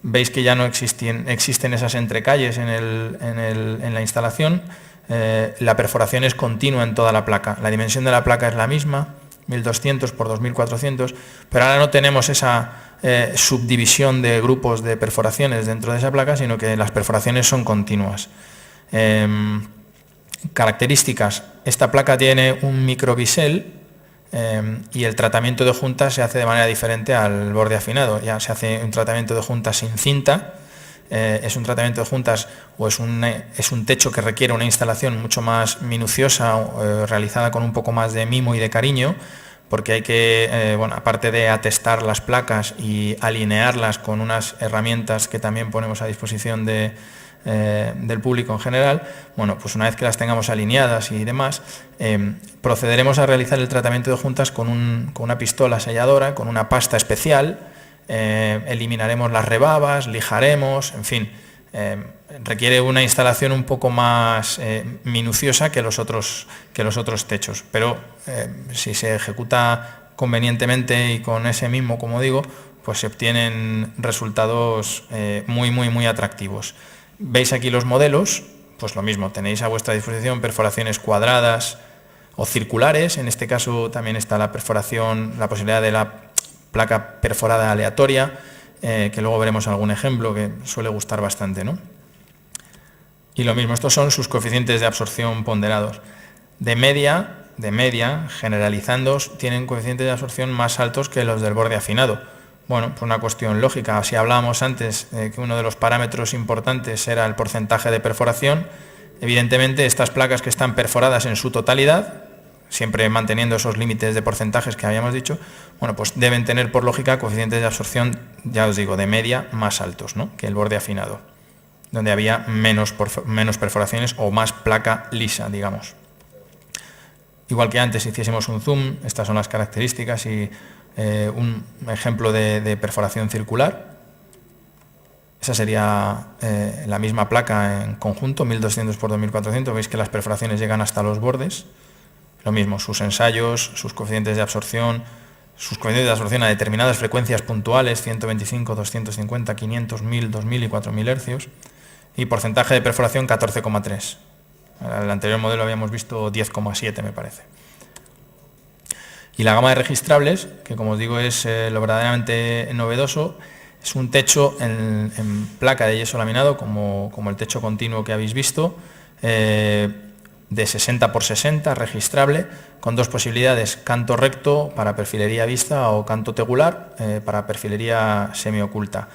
Veis que ya no existen esas entrecalles en la instalación. La perforación es continua en toda la placa. La dimensión de la placa es la misma, 1200 por 2400, pero ahora no tenemos esa subdivisión de grupos de perforaciones dentro de esa placa, sino que las perforaciones son continuas. Características: esta placa tiene un microbisel y el tratamiento de juntas se hace de manera diferente al borde afinado. Ya se hace un tratamiento de juntas sin cinta, es un tratamiento de juntas o es un techo que requiere una instalación mucho más minuciosa, realizada con un poco más de mimo y de cariño, porque hay que, aparte de atestar las placas y alinearlas con unas herramientas que también ponemos a disposición del público en general, pues una vez que las tengamos alineadas y demás, procederemos a realizar el tratamiento de juntas con una pistola selladora, con una pasta especial. Eliminaremos las rebabas, lijaremos, en fin, requiere una instalación un poco más minuciosa que los otros techos, pero si se ejecuta convenientemente y con ese mismo, como digo, pues se obtienen resultados muy atractivos. Veis aquí los modelos, pues lo mismo, tenéis a vuestra disposición perforaciones cuadradas o circulares. En este caso también está la posibilidad de la placa perforada aleatoria, que luego veremos algún ejemplo que suele gustar bastante, ¿no? Y lo mismo, estos son sus coeficientes de absorción ponderados. De media, generalizando, tienen coeficientes de absorción más altos que los del borde afinado. Bueno, por una cuestión lógica. Si hablábamos antes que uno de los parámetros importantes era el porcentaje de perforación, evidentemente estas placas que están perforadas en su totalidad, siempre manteniendo esos límites de porcentajes que habíamos dicho, bueno, pues deben tener por lógica coeficientes de absorción, ya os digo, de media más altos, ¿no?, que el borde afinado, donde había menos perforaciones o más placa lisa, digamos. Igual que antes hiciésemos un zoom, estas son las características y un ejemplo de perforación circular. Esa sería la misma placa en conjunto, 1200 por 2400, veis que las perforaciones llegan hasta los bordes. Lo mismo, sus ensayos, sus coeficientes de absorción a determinadas frecuencias puntuales, 125, 250, 500, 1000, 2000 y 4000 hercios, y porcentaje de perforación 14,3. En el anterior modelo habíamos visto 10,7, me parece. Y la gama de registrables, que como os digo es lo verdaderamente novedoso, es un techo en placa de yeso laminado, como el techo continuo que habéis visto, de 60 por 60, registrable, con dos posibilidades: canto recto para perfilería vista o canto tegular para perfilería semioculta.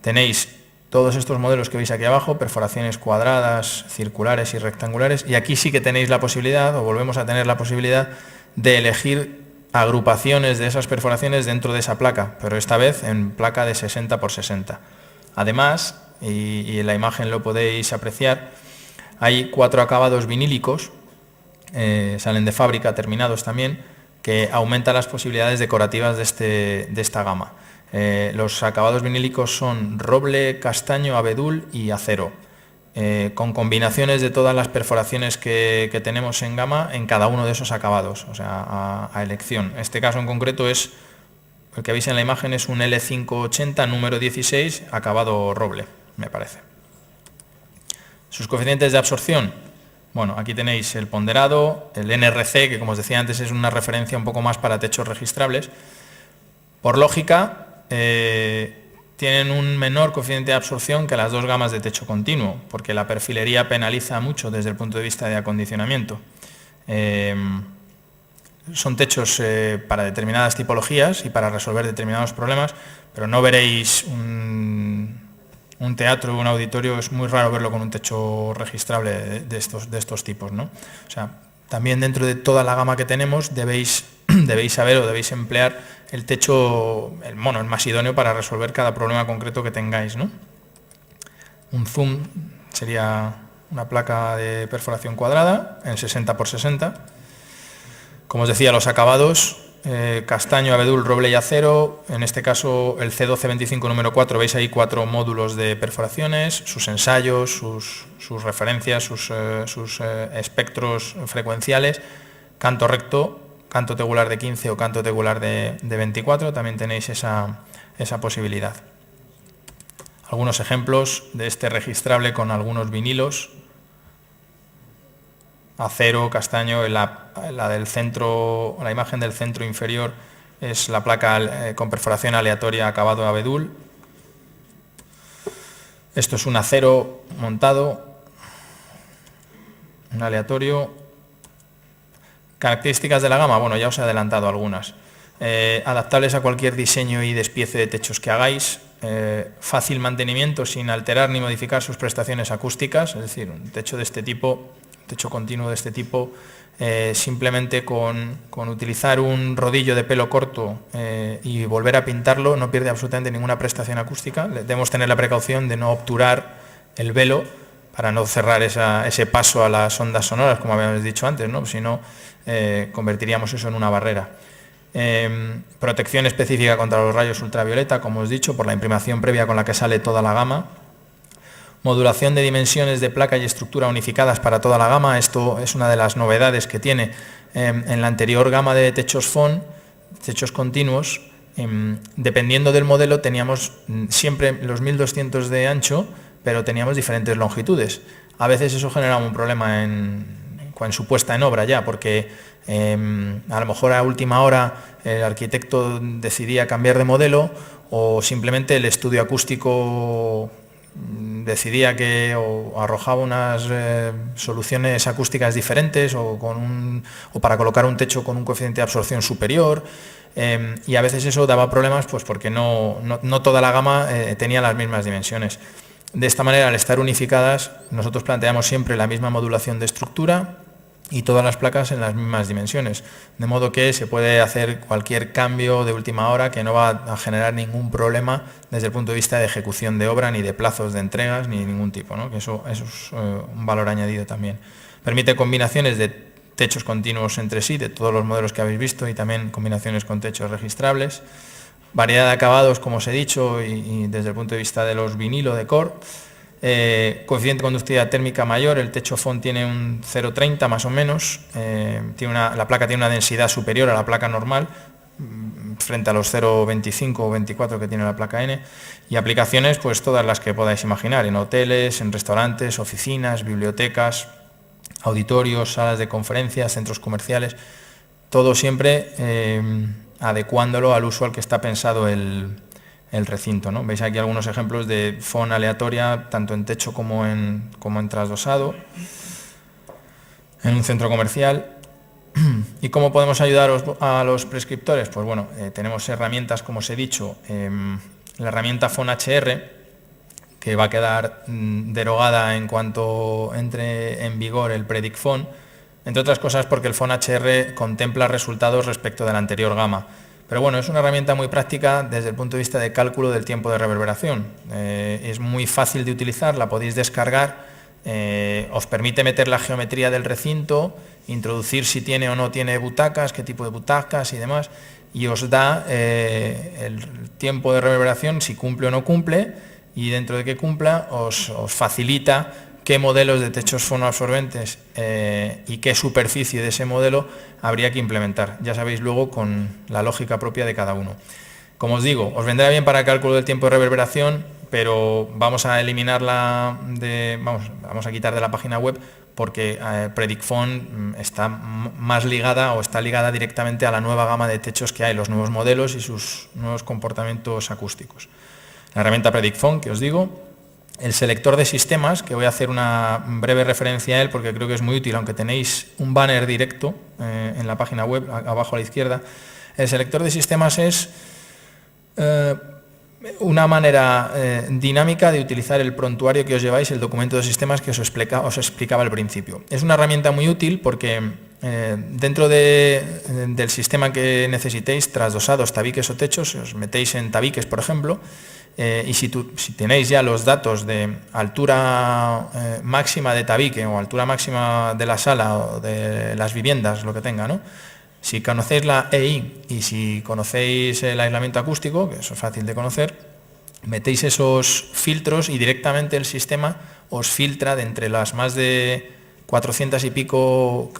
Tenéis todos estos modelos que veis aquí abajo, perforaciones cuadradas, circulares y rectangulares, y aquí sí que tenéis la posibilidad, o volvemos a tener la posibilidad, de elegir agrupaciones de esas perforaciones dentro de esa placa, pero esta vez en placa de 60 por 60. Además, y en la imagen lo podéis apreciar, hay 4 acabados vinílicos, salen de fábrica, terminados también, que aumentan las posibilidades decorativas de esta gama. Los acabados vinílicos son roble, castaño, abedul y acero, con combinaciones de todas las perforaciones que tenemos en gama en cada uno de esos acabados, o sea, a elección. Este caso en concreto es, el que veis en la imagen es un L580 número 16, acabado roble, me parece. Sus coeficientes de absorción, bueno, aquí tenéis el ponderado, el NRC, que como os decía antes es una referencia un poco más para techos registrables. Por lógica, tienen un menor coeficiente de absorción que las dos gamas de techo continuo, porque la perfilería penaliza mucho desde el punto de vista de acondicionamiento. Son techos para determinadas tipologías y para resolver determinados problemas, pero no veréis un teatro o un auditorio, es muy raro verlo con un techo registrable de estos tipos, ¿no? O sea, también dentro de toda la gama que tenemos debéis saber o debéis emplear el techo, el más idóneo para resolver cada problema concreto que tengáis, ¿no? Un zoom sería una placa de perforación cuadrada en 60 por 60. Como os decía, los acabados, castaño, abedul, roble y acero. En este caso el C1225 número 4, veis ahí 4 módulos de perforaciones, sus ensayos, sus referencias, sus espectros frecuenciales, canto recto, canto tegular de 15 o canto tegular de 24, también tenéis esa posibilidad. Algunos ejemplos de este registrable con algunos vinilos, acero, castaño, la del centro, la imagen del centro inferior es la placa con perforación aleatoria acabado abedul. Esto es un acero montado, un aleatorio. Características de la gama, bueno, ya os he adelantado algunas. Adaptables a cualquier diseño y despiece de techos que hagáis, fácil mantenimiento sin alterar ni modificar sus prestaciones acústicas, es decir, un techo de este tipo, techo continuo de este tipo, simplemente con utilizar un rodillo de pelo corto y volver a pintarlo no pierde absolutamente ninguna prestación acústica. Debemos tener la precaución de no obturar el velo para no cerrar ese paso a las ondas sonoras, como habíamos dicho antes, ¿no? Si no, convertiríamos eso en una barrera. Protección específica contra los rayos ultravioleta, como os he dicho, por la imprimación previa con la que sale toda la gama. Modulación de dimensiones de placa y estructura unificadas para toda la gama. Esto es una de las novedades que tiene en la anterior gama de techos FON, techos continuos. Dependiendo del modelo teníamos siempre los 1200 de ancho, pero teníamos diferentes longitudes. A veces eso generaba un problema en su puesta en obra ya, porque a lo mejor a última hora el arquitecto decidía cambiar de modelo, o simplemente el estudio acústico decidía o arrojaba unas soluciones acústicas diferentes, o para colocar un techo con un coeficiente de absorción superior, y a veces eso daba problemas pues porque no toda la gama tenía las mismas dimensiones. De esta manera, al estar unificadas, nosotros planteamos siempre la misma modulación de estructura y todas las placas en las mismas dimensiones, de modo que se puede hacer cualquier cambio de última hora que no va a generar ningún problema desde el punto de vista de ejecución de obra, ni de plazos de entregas, ni ningún tipo, ¿no? Que eso es un valor añadido también. Permite combinaciones de techos continuos entre sí, de todos los modelos que habéis visto, y también combinaciones con techos registrables. Variedad de acabados, como os he dicho, y desde el punto de vista de los vinilo de core. Coeficiente de conductividad térmica mayor, el techo FON tiene un 0,30 más o menos, la placa tiene una densidad superior a la placa normal, frente a los 0,25 o 24 que tiene la placa N, y aplicaciones pues todas las que podáis imaginar, en hoteles, en restaurantes, oficinas, bibliotecas, auditorios, salas de conferencias, centros comerciales, todo siempre adecuándolo al uso al que está pensado el recinto, ¿no? Veis aquí algunos ejemplos de FON aleatoria, tanto en techo como en trasdosado, en un centro comercial. ¿Y cómo podemos ayudar a los prescriptores? Pues bueno, tenemos herramientas, como os he dicho, la herramienta FON HR, que va a quedar derogada en cuanto entre en vigor el Predict FON, entre otras cosas porque el FON HR contempla resultados respecto de la anterior gama. Pero bueno, es una herramienta muy práctica desde el punto de vista de cálculo del tiempo de reverberación. Es muy fácil de utilizar, la podéis descargar, os permite meter la geometría del recinto, introducir si tiene o no tiene butacas, qué tipo de butacas y demás, y os da el tiempo de reverberación, si cumple o no cumple, y dentro de que cumpla os facilita qué modelos de techos fonoabsorbentes y qué superficie de ese modelo habría que implementar. Ya sabéis luego con la lógica propia de cada uno. Como os digo, os vendrá bien para el cálculo del tiempo de reverberación, pero vamos a eliminarla, vamos a quitar de la página web, porque Predict FON está más ligada, o está ligada directamente a la nueva gama de techos que hay, los nuevos modelos y sus nuevos comportamientos acústicos. La herramienta Predict FON, que os digo. El selector de sistemas, que voy a hacer una breve referencia a él porque creo que es muy útil, aunque tenéis un banner directo en la página web, abajo a la izquierda. El selector de sistemas es una manera dinámica de utilizar el prontuario que os lleváis, el documento de sistemas que os explicaba al principio. Es una herramienta muy útil porque dentro del sistema que necesitéis, trasdosados, tabiques o techos, os metéis en tabiques, por ejemplo, y si tenéis ya los datos de altura máxima de tabique o altura máxima de la sala o de las viviendas, lo que tenga, ¿no? Si conocéis la EI y si conocéis el aislamiento acústico, que eso es fácil de conocer, metéis esos filtros y directamente el sistema os filtra de entre las más de 400 y pico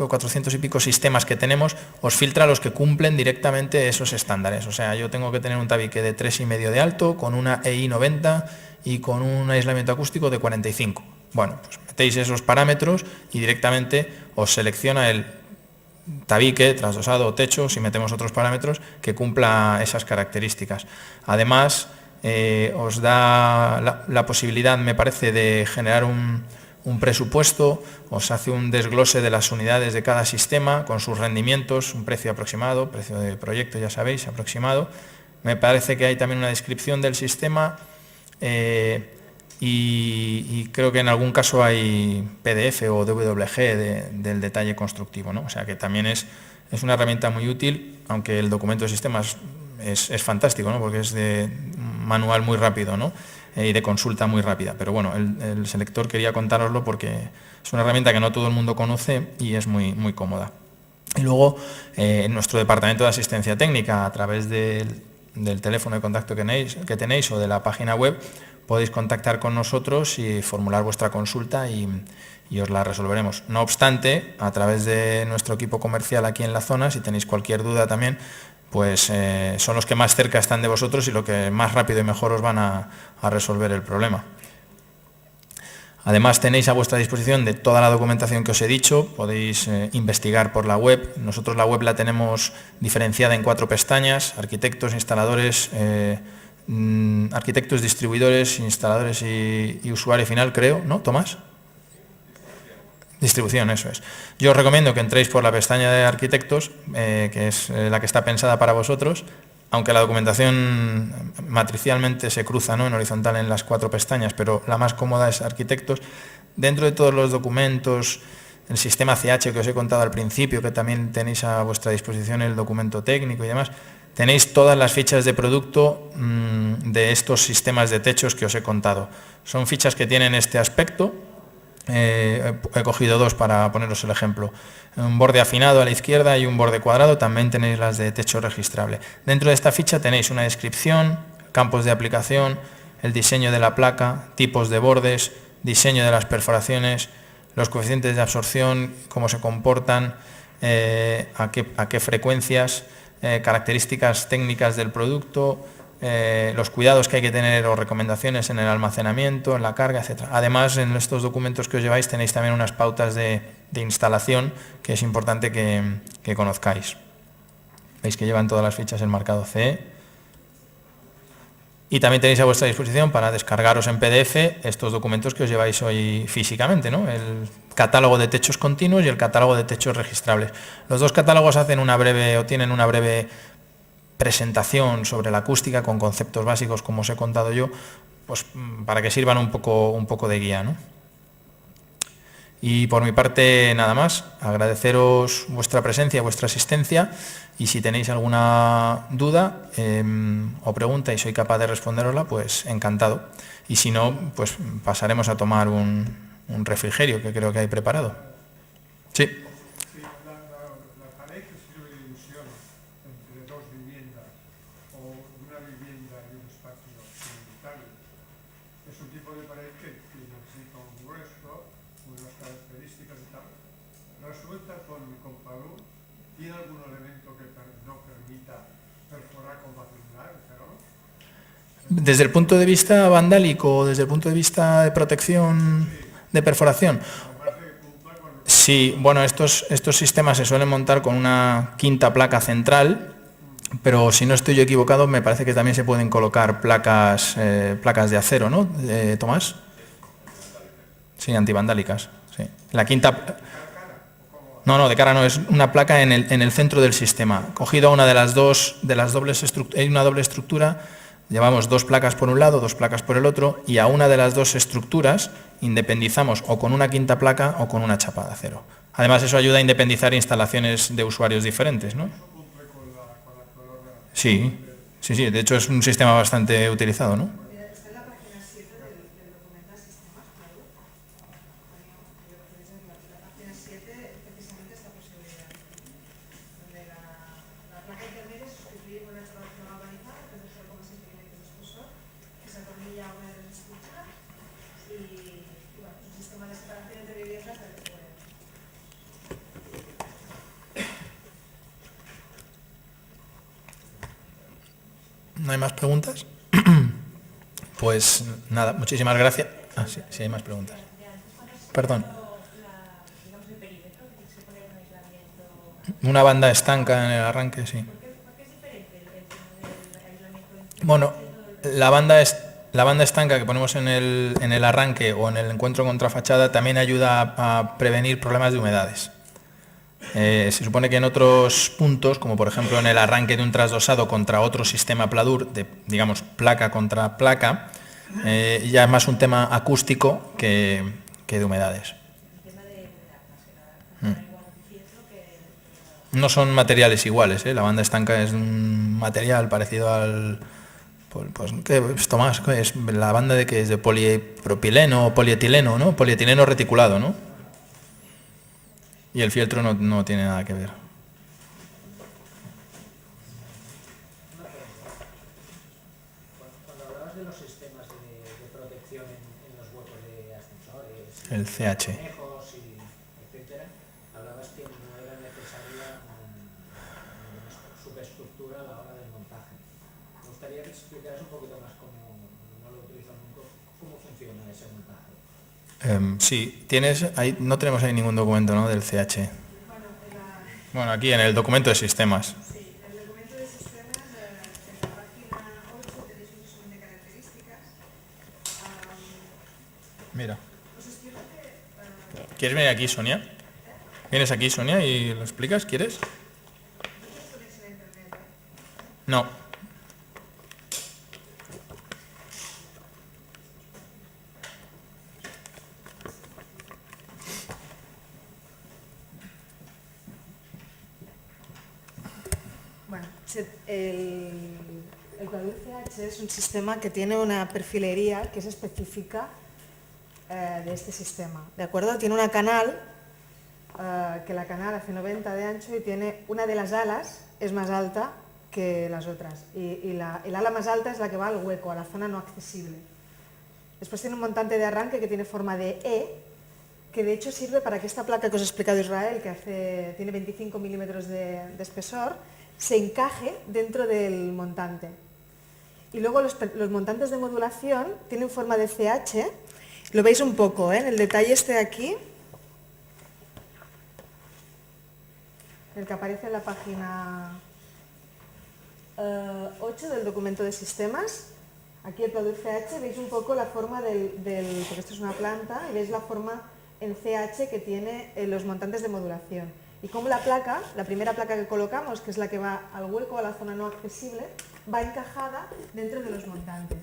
sistemas que tenemos, os filtra los que cumplen directamente esos estándares. O sea, yo tengo que tener un tabique de 3,5 de alto, con una EI 90 y con un aislamiento acústico de 45. Bueno, pues metéis esos parámetros y directamente os selecciona el tabique, trasdosado o techo, si metemos otros parámetros, que cumpla esas características. Además, os da la posibilidad, me parece, de generar un presupuesto, os hace un desglose de las unidades de cada sistema con sus rendimientos, un precio aproximado, precio de proyecto, ya sabéis, aproximado. Me parece que hay también una descripción del sistema y creo que en algún caso hay PDF o DWG del detalle constructivo, ¿no? O sea que también es una herramienta muy útil, aunque el documento de sistemas es fantástico, ¿no? Porque es de manual muy rápido, ¿no? Y de consulta muy rápida. Pero bueno, el selector quería contároslo porque es una herramienta que no todo el mundo conoce y es muy, muy cómoda. Y luego, en nuestro departamento de asistencia técnica, a través del teléfono de contacto que tenéis o de la página web, podéis contactar con nosotros y formular vuestra consulta y os la resolveremos. No obstante, a través de nuestro equipo comercial aquí en la zona, si tenéis cualquier duda también, pues son los que más cerca están de vosotros y lo que más rápido y mejor os van a resolver el problema. Además, tenéis a vuestra disposición de toda la documentación que os he dicho, podéis investigar por la web. Nosotros la web la tenemos diferenciada en 4 pestañas: arquitectos, instaladores, arquitectos, distribuidores, instaladores y usuario final, creo, ¿no, Tomás? Distribución, eso es. Yo os recomiendo que entréis por la pestaña de arquitectos, que es la que está pensada para vosotros, aunque la documentación matricialmente se cruza, ¿no?, en horizontal en las 4 pestañas, pero la más cómoda es arquitectos. Dentro de todos los documentos, el sistema CH que os he contado al principio, que también tenéis a vuestra disposición el documento técnico y demás, tenéis todas las fichas de producto de estos sistemas de techos que os he contado. Son fichas que tienen este aspecto. He cogido 2 para poneros el ejemplo. Un borde afinado a la izquierda y un borde cuadrado. También tenéis las de techo registrable. Dentro de esta ficha tenéis una descripción, campos de aplicación, el diseño de la placa, tipos de bordes, diseño de las perforaciones, los coeficientes de absorción, cómo se comportan, a qué frecuencias, características técnicas del producto, los cuidados que hay que tener o recomendaciones en el almacenamiento, en la carga, etc. Además, en estos documentos que os lleváis tenéis también unas pautas de instalación que es importante que conozcáis. Veis que llevan todas las fichas el marcado CE. Y también tenéis a vuestra disposición para descargaros en PDF estos documentos que os lleváis hoy físicamente, ¿no? El catálogo de techos continuos y el catálogo de techos registrables. Los 2 catálogos hacen tienen una breve presentación sobre la acústica con conceptos básicos, como os he contado yo, pues para que sirvan un poco de guía, ¿no? Y por mi parte nada más, agradeceros vuestra presencia, vuestra asistencia, y si tenéis alguna duda o pregunta y soy capaz de responderosla, pues encantado. Y si no, pues pasaremos a tomar un refrigerio que creo que hay preparado. Sí. Desde el punto de vista vandálico, desde el punto de vista de protección de perforación. Sí, bueno, estos sistemas se suelen montar con una quinta placa central, pero si no estoy yo equivocado, me parece que también se pueden colocar placas de acero, ¿no, Tomás? Sí, antivandálicas. Sí. La quinta. No, de cara no, es una placa en el centro del sistema. Cogido a una de las dobles estructuras, hay una doble estructura. Llevamos 2 placas por un lado, 2 placas por el otro, y a una de las 2 estructuras independizamos o con una quinta placa o con una chapa de acero. Además, eso ayuda a independizar instalaciones de usuarios diferentes, ¿no? Sí, de hecho es un sistema bastante utilizado, ¿no? ¿No hay más preguntas? Pues nada, muchísimas gracias. Sí hay más preguntas. Perdón. Una banda estanca en el arranque, sí. Bueno, la banda estanca que ponemos en el arranque o en el encuentro contra fachada también ayuda a prevenir problemas de humedades. Se supone que en otros puntos, como por ejemplo en el arranque de un trasdosado contra otro sistema Pladur, digamos placa contra placa, ya es más un tema acústico que de humedades. No son materiales iguales, ¿eh? La banda estanca es un material parecido al... Pues, ¿qué es, Tomás? ¿Qué es? La banda de que es de polipropileno o polietileno, ¿no? Polietileno reticulado, ¿no? Y el fieltro no tiene nada que ver. Cuando hablabas de los sistemas de en los huecos de ascensores, El CH. conejos, etcétera, hablabas que no era necesaria una superestructura a la hora del montaje. Me gustaría que explicaras un poquito más, cómo no lo he utilizado nunca, cómo funciona ese montaje. Sí, ahí, no tenemos ahí ningún documento, ¿no?, del CH. Bueno, aquí en el documento de sistemas. Sí, en el documento de sistemas, en la página 8 tenéis un resumen de características. Mira. Os explico que ¿Quieres venir aquí, Sonia? ¿Vienes aquí, Sonia, y lo explicas? ¿Quieres? no tienes conexión a internet, ¿eh? No. Bueno, el Pladur CH es un sistema que tiene una perfilería que es específica de este sistema, ¿de acuerdo? Tiene una canal, que la canal hace 90 de ancho y tiene una de las alas, es más alta que las otras, y el ala más alta es la que va al hueco, a la zona no accesible. Después tiene un montante de arranque que tiene forma de E, que de hecho sirve para que esta placa que os he explicado Israel, que tiene 25 milímetros de espesor, se encaje dentro del montante. Y luego los montantes de modulación tienen forma de CH, lo veis un poco, ¿eh? En el detalle este aquí, el que aparece en la página 8 del documento de sistemas. Aquí el Pladur CH, veis un poco la forma porque esto es una planta, y veis la forma en CH que tiene los montantes de modulación. Y como la placa, la primera placa que colocamos, que es la que va al hueco, a la zona no accesible, va encajada dentro de los montantes.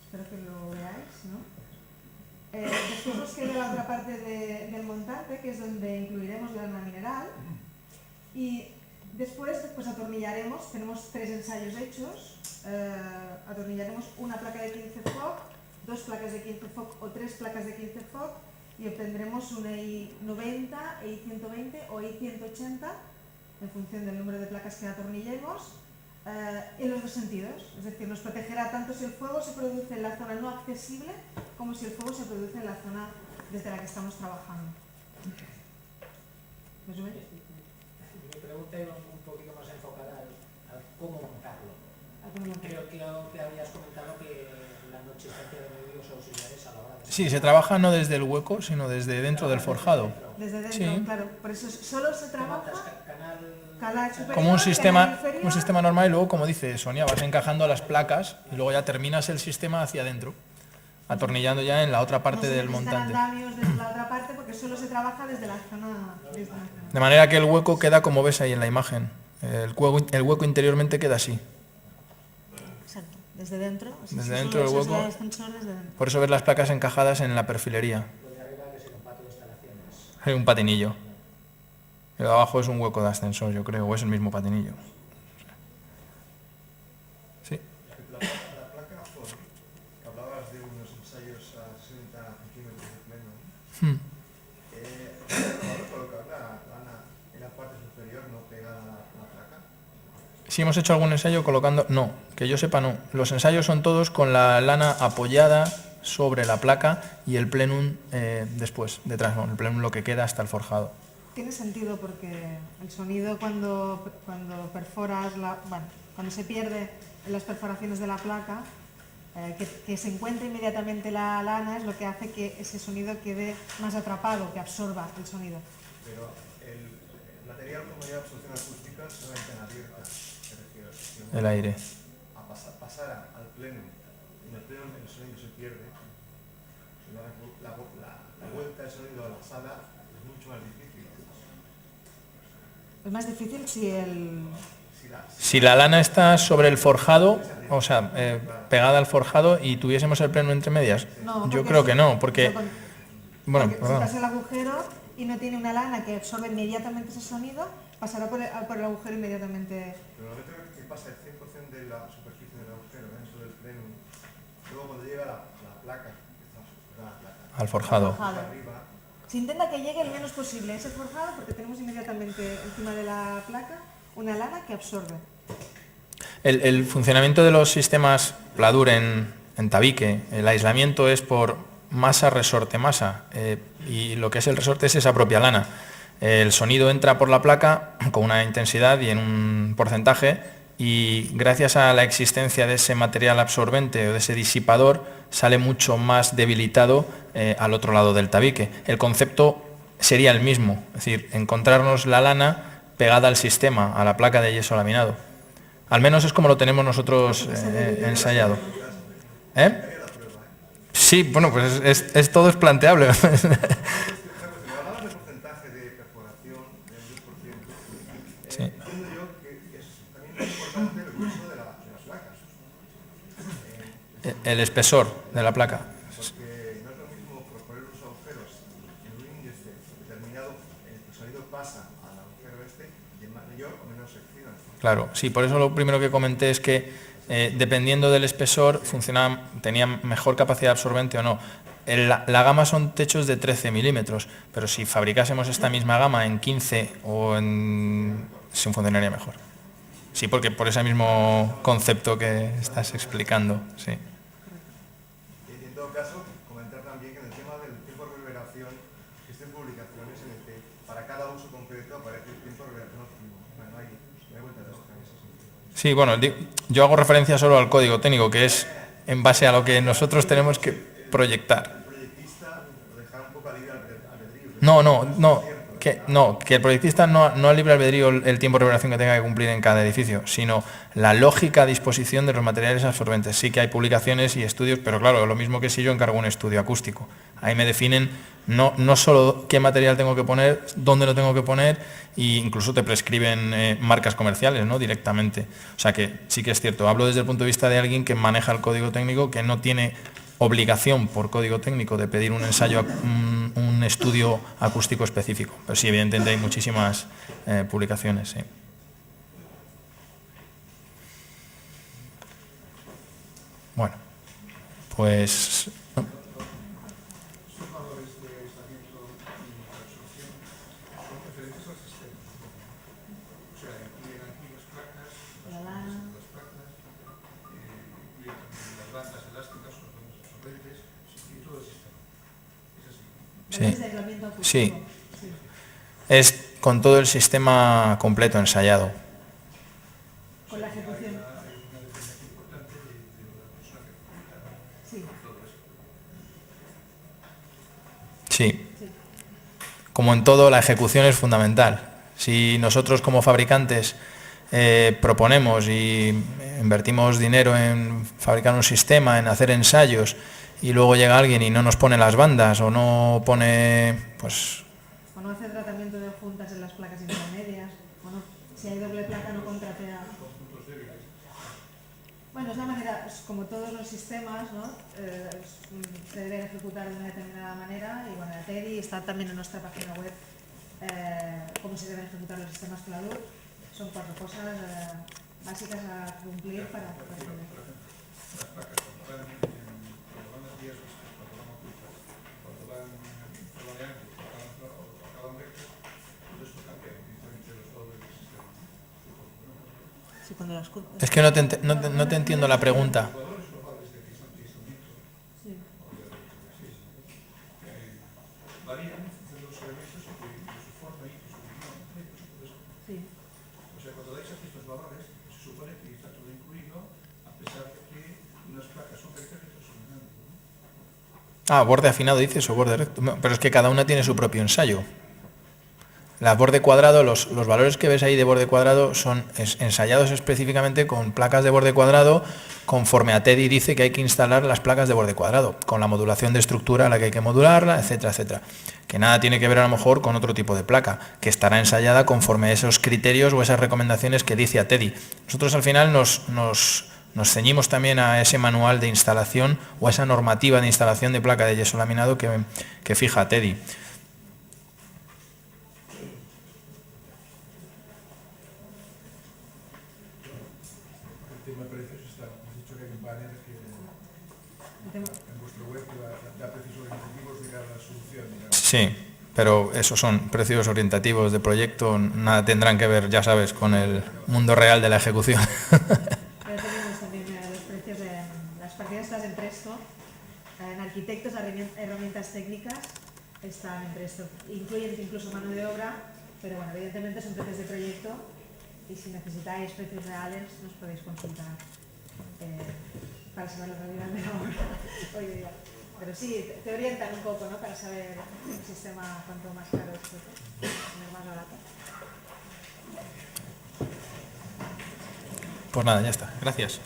Espero que lo veáis, ¿no? Después nos queda la otra parte del montante, que es donde incluiremos la lana mineral. Y después atornillaremos, tenemos 3 ensayos hechos, atornillaremos una placa de 15 FOC, 2 placas de 15 FOC o 3 placas de 15 FOC, y obtendremos un EI90, EI120 o EI180 en función del número de placas que atornillemos, en los dos sentidos. Es decir, nos protegerá tanto si el fuego se produce en la zona no accesible como si el fuego se produce en la zona desde la que estamos trabajando. ¿Me suena? Mi pregunta iba un poquito más enfocada al cómo montarlo. Creo que habías comentado que la no existencia de medios auxiliares a la hora de... Sí, se trabaja no desde el hueco, sino desde dentro del forjado. Desde dentro, Sí. Claro. Por eso solo se trabaja canal superior, Como un canal inferior. sistema normal, y luego, como dice Sonia, vas encajando las placas y luego ya terminas el sistema hacia adentro, atornillando ya en la otra parte del montante. No se necesitan andamios desde la otra parte porque solo se trabaja desde la zona. De manera que el hueco queda como ves ahí en la imagen. El hueco interiormente queda así. Exacto, desde dentro. Desde dentro del hueco. Desde dentro. Por eso ves las placas encajadas en la perfilería. Hay un patinillo. El de abajo es un hueco de ascensor, yo creo, o es el mismo patinillo. Sí. La placa FOR, hablabas de unos ensayos a 60 centímetros de pleno. ¿Puedo colocar la lana en la parte superior no pegada a la placa? Si hemos hecho algún ensayo colocando... No, que yo sepa no. Los ensayos son todos con la lana apoyada sobre la placa y el plenum después, detrás, el plenum lo que queda hasta el forjado. Tiene sentido porque el sonido cuando perforas, cuando se pierde en las perforaciones de la placa, que se encuentre inmediatamente la lana es lo que hace que ese sonido quede más atrapado, que absorba el sonido. Pero el material con mayor absorción acústica es una ventana abierta, me refiero. Si El aire. pasara al pleno, en el pleno el sonido se pierde, la vuelta del sonido a la sala es mucho más difícil. Es más difícil si la lana está sobre el forjado, o sea, pegada al forjado y tuviésemos el pleno entre medias. No, yo creo que no, porque... Bueno, si pasa el agujero y no tiene una lana que absorbe inmediatamente ese sonido, pasará por el agujero inmediatamente. Pero el momento que pasa el 100% de la superficie del agujero dentro del pleno, luego cuando llega la placa, al forjado. arriba, Se intenta que llegue el menos posible ese forjado porque tenemos inmediatamente encima de la placa una lana que absorbe. El funcionamiento de los sistemas Pladur en en tabique. El aislamiento es por masa, resorte, masa, y lo que es el resorte es esa propia lana. El sonido entra por la placa con una intensidad y en un porcentaje, y gracias a la existencia de ese material absorbente o de ese disipador sale mucho más debilitado al otro lado del tabique. El concepto sería el mismo, es decir, encontrarnos la lana pegada al sistema, a la placa de yeso laminado. Al menos es como lo tenemos nosotros ensayado. Sí, bueno, pues todo es planteable. Sí. Entiendo yo que es también muy importante el uso de las placas. El espesor de la placa. Porque no es lo mismo proponer unos agujeros en un índice determinado en el que el sonido pasa al agujero de mayor o menor sección. Claro, sí, por eso lo primero que comenté es que dependiendo del espesor tenía mejor capacidad absorbente o no. La gama son techos de 13 milímetros, pero si fabricásemos esta misma gama en 15 sí funcionaría mejor. Sí, porque por ese mismo concepto que estás explicando, sí. Y en todo caso, comentar también que en el tema del tiempo de reverberación existen publicaciones en el que para cada uso concreto aparece el tiempo de reverberación óptimo. No hay vuelta de hoja en ese sentido. Sí, bueno, yo hago referencia solo al código técnico, que es en base a lo que nosotros tenemos que proyectar. El proyectista lo deja un poco a libre albedrío. Que el proyectista no a libre albedrío el tiempo de reverberación que tenga que cumplir en cada edificio, sino la lógica disposición de los materiales absorbentes. Sí que hay publicaciones y estudios, pero claro, lo mismo que si yo encargo un estudio acústico. Ahí me definen no solo qué material tengo que poner, dónde lo tengo que poner, e incluso te prescriben marcas comerciales, ¿no?, directamente. O sea que sí que es cierto, hablo desde el punto de vista de alguien que maneja el código técnico, que no tiene obligación por código técnico de pedir un ensayo, un estudio acústico específico. Pero sí, evidentemente hay muchísimas publicaciones. Sí. Bueno, pues... ¿Estos valores de aislamiento y absorción son referentes al sistema? O sea, incluyen aquí las placas, las placas, incluyen también las bandas elásticas, los bandas absorbentes, y todo el sistema. ¿Es así? Valores de aislamiento acústico. Sí. Es con todo el sistema completo ensayado. Con la ejecución. Hay una dependencia importante de la persona que ejecuta, ¿no? Sí. Todo eso. Sí. Como en todo, la ejecución es fundamental. Si nosotros como fabricantes proponemos y invertimos dinero en fabricar un sistema, en hacer ensayos, y luego llega alguien y no nos pone las bandas o no pone, pues... O no hace tratamiento de juntas en las placas intermedias, o no, si hay doble placa no contratea. Bueno, es la manera, es como todos los sistemas, ¿no? Se deben ejecutar de una determinada manera, y bueno, la TEDI está también en nuestra página web cómo se deben ejecutar los sistemas CLADUR. Son 4 cosas básicas a cumplir para poder. Las placas, cuando van las vías, cuando van ocultas, cuando van flameantes, acaban rectas, todo esto cambia entre los valores del sistema. Sí, cuando las Es que no te entiendo la pregunta. Varían en función de los elementos y de su forma y de su dimensión, todo eso. Sí. O sea, cuando dais aquí estos valores, se supone que está todo incluido, a pesar de que unas placas son rectas y otras son enanas, ¿no? Ah, borde afinado dices o borde recto. No, pero es que cada una tiene su propio ensayo. La borde cuadrado, los valores que ves ahí de borde cuadrado son ensayados específicamente con placas de borde cuadrado, conforme a TEDI dice que hay que instalar las placas de borde cuadrado, con la modulación de estructura a la que hay que modularla, etcétera, etcétera. Que nada tiene que ver a lo mejor con otro tipo de placa, que estará ensayada conforme a esos criterios o esas recomendaciones que dice a TEDI. Nosotros al final nos ceñimos también a ese manual de instalación o a esa normativa de instalación de placa de yeso laminado que fija TEDI. El tema de precios está, has dicho que hay un panel que en vuestra web que da precios orientativos de cada solución, digamos. Sí, pero esos son precios orientativos de proyecto, nada tendrán que ver, ya sabes, con el mundo real de la ejecución. Pero tenemos también los precios de las partidas estas en 3 las herramientas técnicas están entre esto, incluyen incluso mano de obra, pero bueno, evidentemente son precios de proyecto y si necesitáis precios reales nos podéis consultar para saber la realidad de la obra hoy día. Pero sí, te orientan un poco, ¿no? Para saber el sistema cuanto más caro es, tener más barato. Pues nada, ya está. Gracias.